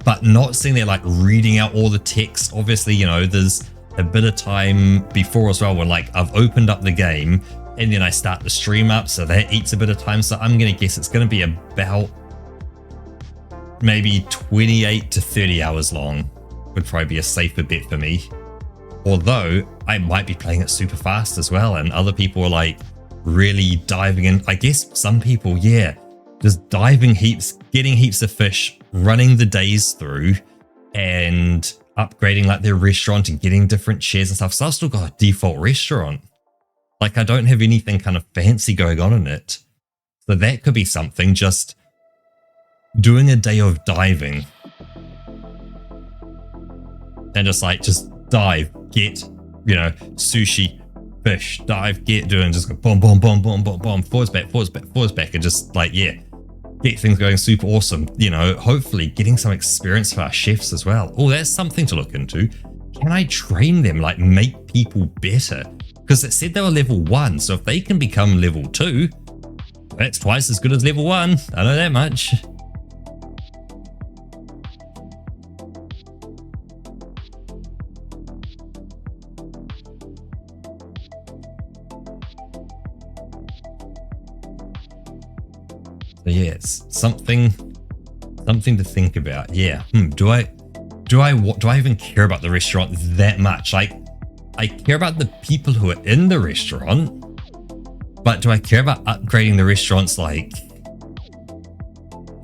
but not sitting there like reading out all the text. Obviously, you know, there's a bit of time before as well when like I've opened up the game and then I start the stream up, so that eats a bit of time. So I'm going to guess it's going to be about maybe 28 to 30 hours long would probably be a safer bet for me. Although I might be playing it super fast as well, and other people are like, really diving in. I guess some people, yeah, just diving heaps, getting heaps of fish, running the days through and upgrading like their restaurant and getting different shares and stuff. So I've still got a default restaurant. Like I don't have anything kind of fancy going on in it. So that could be something, just doing a day of diving. And just like, just dive, get, you know, sushi, fish, dive, get, do, and just go boom, boom, boom, boom, boom, boom, forwards back, and just like, yeah, get things going super awesome. You know, hopefully getting some experience for our chefs as well. Oh, that's something to look into. Can I train them, like make people better? Because it said they were level 1, so if they can become level 2, that's twice as good as level 1. I know that much. So yeah, it's something to think about. Yeah. Do I even care about the restaurant that much? Like, I care about the people who are in the restaurant, but do I care about upgrading the restaurant's like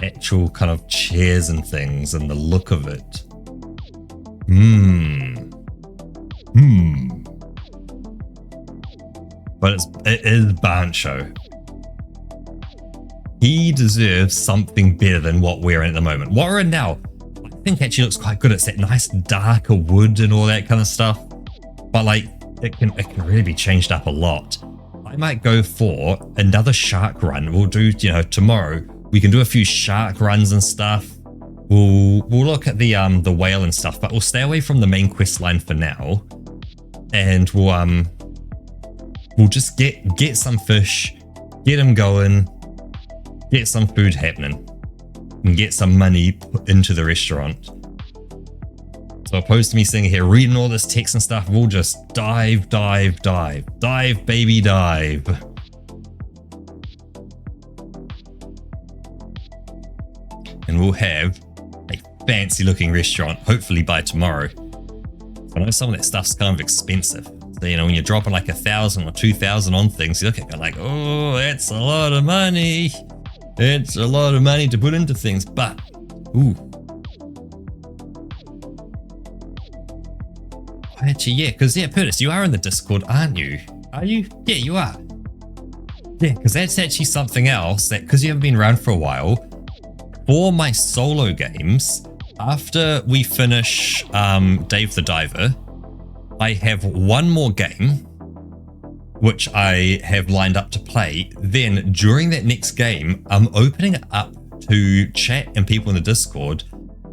actual kind of chairs and things and the look of it. But it is Bancho. He deserves something better than what we're in at the moment. What we're in now, I think actually looks quite good. It's that nice darker wood and all that kind of stuff. But like, it can really be changed up a lot. I might go for another shark run. We'll do, you know, tomorrow. We can do a few shark runs and stuff. We'll look at the whale and stuff, but we'll stay away from the main quest line for now. And we'll just get some fish, get them going, get some food happening, and get some money put into the restaurant. So opposed to me sitting here reading all this text and stuff, we'll just dive, baby, dive. And we'll have a fancy looking restaurant, hopefully by tomorrow. I know some of that stuff's kind of expensive. So, you know, when you're dropping like 1,000 or 2,000 on things, you look at it like, oh, that's a lot of money. It's a lot of money to put into things, but, ooh. Actually, yeah, because, yeah, Purtis, you are in the Discord, aren't you? Are you? Yeah, you are. Yeah, because that's actually something else that, because you haven't been around for a while, for my solo games, after we finish Dave the Diver, I have one more game, which I have lined up to play. Then during that next game, I'm opening it up to chat and people in the Discord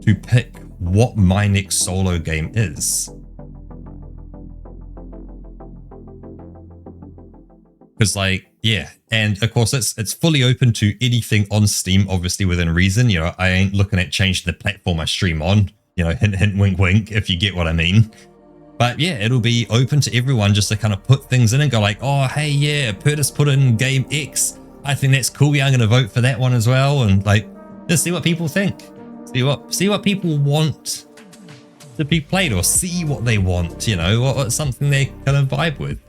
to pick what my next solo game is. Because like, yeah, and of course it's fully open to anything on Steam, obviously within reason. You know, I ain't looking at changing the platform I stream on, you know, hint, hint, wink, wink, if you get what I mean. But yeah, it'll be open to everyone just to kind of put things in and go like, oh, hey, yeah, Purtis put in game X. I think that's cool. Yeah, I'm going to vote for that one as well. And like, just see what people think. See what people want to be played, or see what they want, you know, what's something they kind of vibe with.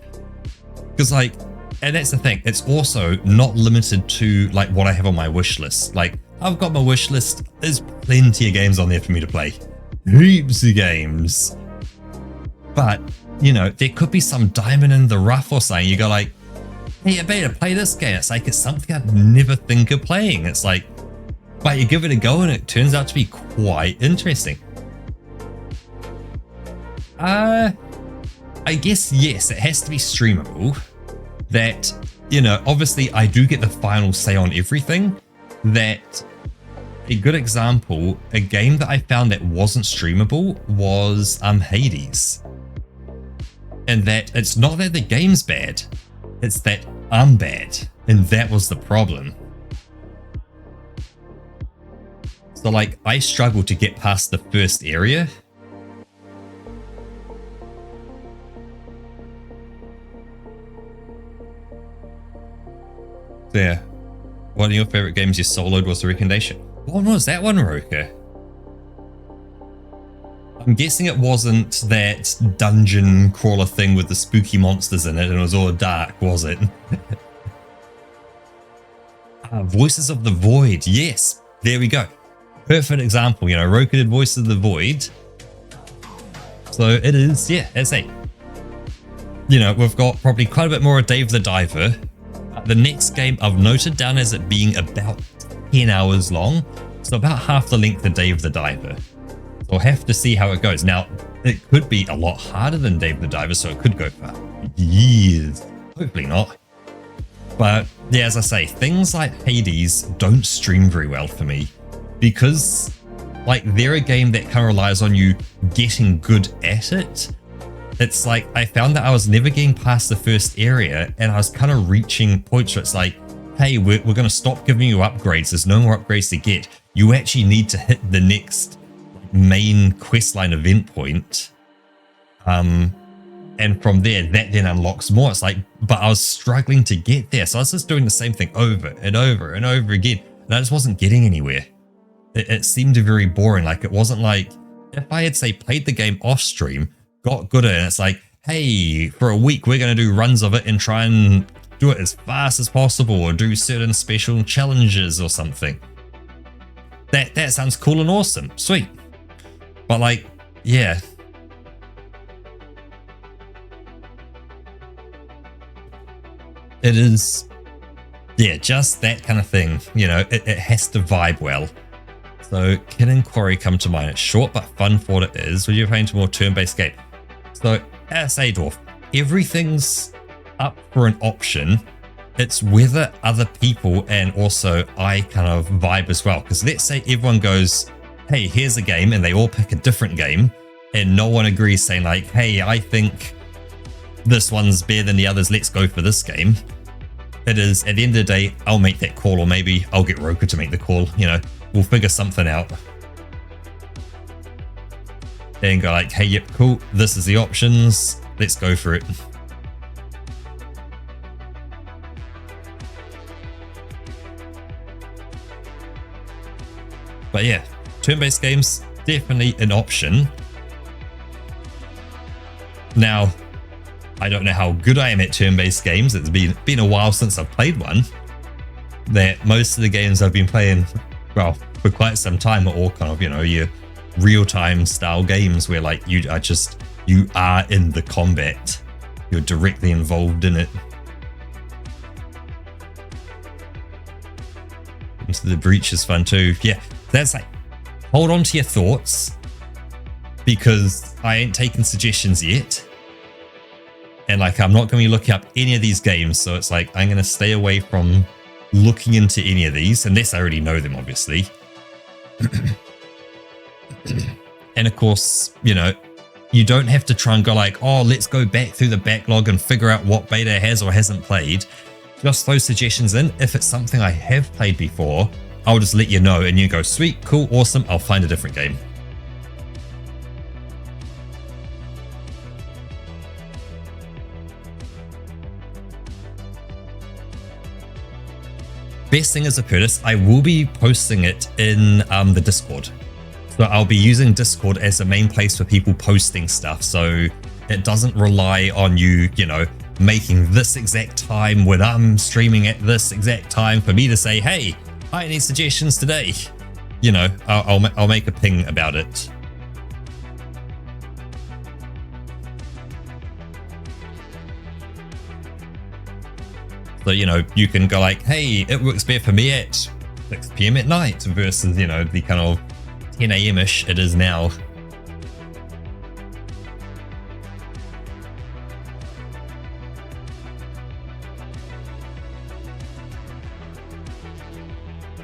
Because like, and that's the thing, it's also not limited to like what I have on my wish list. Like, I've got my wish list, there's plenty of games on there for me to play. Heaps of games. But, you know, there could be some diamond in the rough or something. You go like, hey, I better play this game. It's like, it's something I'd never think of playing. It's like, but you give it a go and it turns out to be quite interesting. I guess, yes, it has to be streamable. That, you know, obviously I do get the final say on everything. That a good example, a game that I found that wasn't streamable was Hades. And that it's not that the game's bad, it's that I'm bad. And that was the problem. So like, I struggled to get past the first area. There. One of your favorite games you soloed was the recommendation. What was that one, Roka? I'm guessing it wasn't that dungeon crawler thing with the spooky monsters in it and it was all dark, was it? Voices of the Void. Yes, there we go. Perfect example, you know, Roka did Voices of the Void. So it is, yeah, it's a, you know, we've got probably quite a bit more of Dave the Diver. The next game I've noted down as it being about 10 hours long. So about half the length of Dave the Diver. So we'll have to see how it goes. Now, it could be a lot harder than Dave the Diver, so it could go for years. Hopefully not. But yeah, as I say, things like Hades don't stream very well for me. Because like they're a game that kind of relies on you getting good at it. It's like, I found that I was never getting past the first area and I was kind of reaching points where it's like, hey, we're going to stop giving you upgrades. There's no more upgrades to get. You actually need to hit the next main questline event point. And from there, that then unlocks more. It's like, but I was struggling to get there. So I was just doing the same thing over and over and over again. And I just wasn't getting anywhere. It seemed very boring. Like, it wasn't like, if I had, say, played the game off stream, got good at it, and it's like, hey, for a week we're going to do runs of it and try and do it as fast as possible or do certain special challenges or something. that sounds cool and awesome. Sweet. But like, yeah. It is, yeah, just that kind of thing. You know, it has to vibe well. So Kid and Quarry come to mind. It's short but fun for what it is when you're playing to more turn-based game. So as a dwarf, everything's up for an option. It's whether other people and also I kind of vibe as well. Because let's say everyone goes, hey, here's a game, and they all pick a different game, and no one agrees saying like, hey, I think this one's better than the others, let's go for this game. It is, at the end of the day, I'll make that call, or maybe I'll get Roka to make the call. You know, we'll figure something out. And go like, hey, yep, cool, this is the options, let's go for it. But yeah, turn-based games, definitely an option. Now, I don't know how good I am at turn-based games. It's been a while since I've played one. That most of the games I've been playing, well, for quite some time are all kind of, you know, your real-time style games where like you are in the combat. You're directly involved in it. Into the Breach is fun too. Yeah, that's like, hold on to your thoughts because I ain't taken suggestions yet. And like, I'm not going to be looking up any of these games. So it's like, I'm going to stay away from looking into any of these unless I already know them, obviously. And of course, you know, you don't have to try and go like, oh, let's go back through the backlog and figure out what beta has or hasn't played. Just those suggestions in. If it's something I have played before, I'll just let you know and you go, sweet, cool, awesome, I'll find a different game. Best thing is Apertus, I will be posting it in the Discord. So I'll be using Discord as the main place for people posting stuff. So it doesn't rely on you, you know, making this exact time when I'm streaming at this exact time for me to say, hey, I need suggestions today. You know, I'll make a ping about it. So, you know, you can go like, hey, it works better for me at 6 PM at night versus, you know, the kind of 10 AM-ish it is now.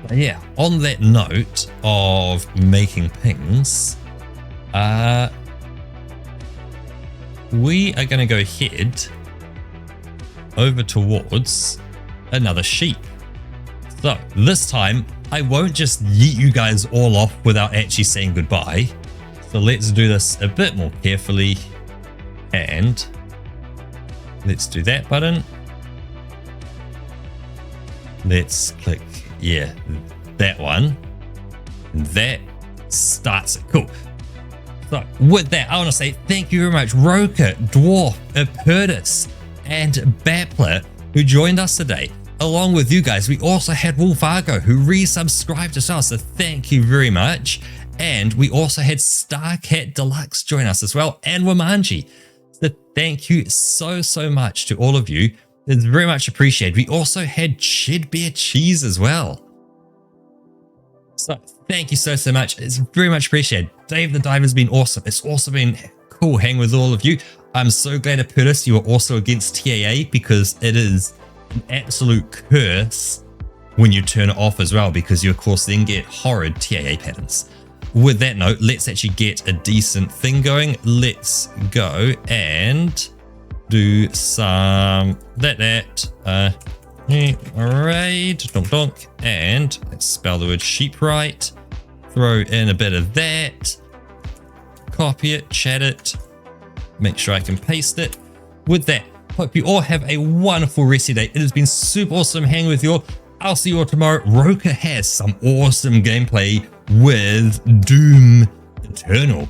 But yeah, on that note of making pings, we are going to go ahead over towards another sheep. So this time I won't just yeet you guys all off without actually saying goodbye. So let's do this a bit more carefully, and let's do that button. Let's click, yeah, that one. That starts it. Cool. So with that, I want to say thank you very much, Roka, Dwarf, Apertus, and Bapler, who joined us today. Along with you guys, we also had Wolfargo, who resubscribed as well, so thank you very much. And we also had Starcat Deluxe join us as well, and Wamanji. So thank you so much to all of you. It's very much appreciated. We also had Shed Bear Cheese as well. So thank you so much. It's very much appreciated. Dave the Diver's been awesome. It's also been cool hanging with all of you. I'm so glad, Apertus, you are also against TAA, because it is an absolute curse when you turn it off as well, because you of course then get horrid TAA patterns. With that note, let's actually get a decent thing going. Let's go and do some alright, donk, and let's spell the word sheep right. Throw in a bit of that, copy it, chat it, make sure I can paste it. With that, hope you all have a wonderful rest of your day. It has been super awesome hanging with you all. I'll see you all tomorrow. Roka has some awesome gameplay with Doom Eternal.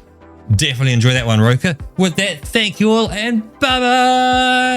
Definitely enjoy that one, Roka. With that, thank you all and bye bye.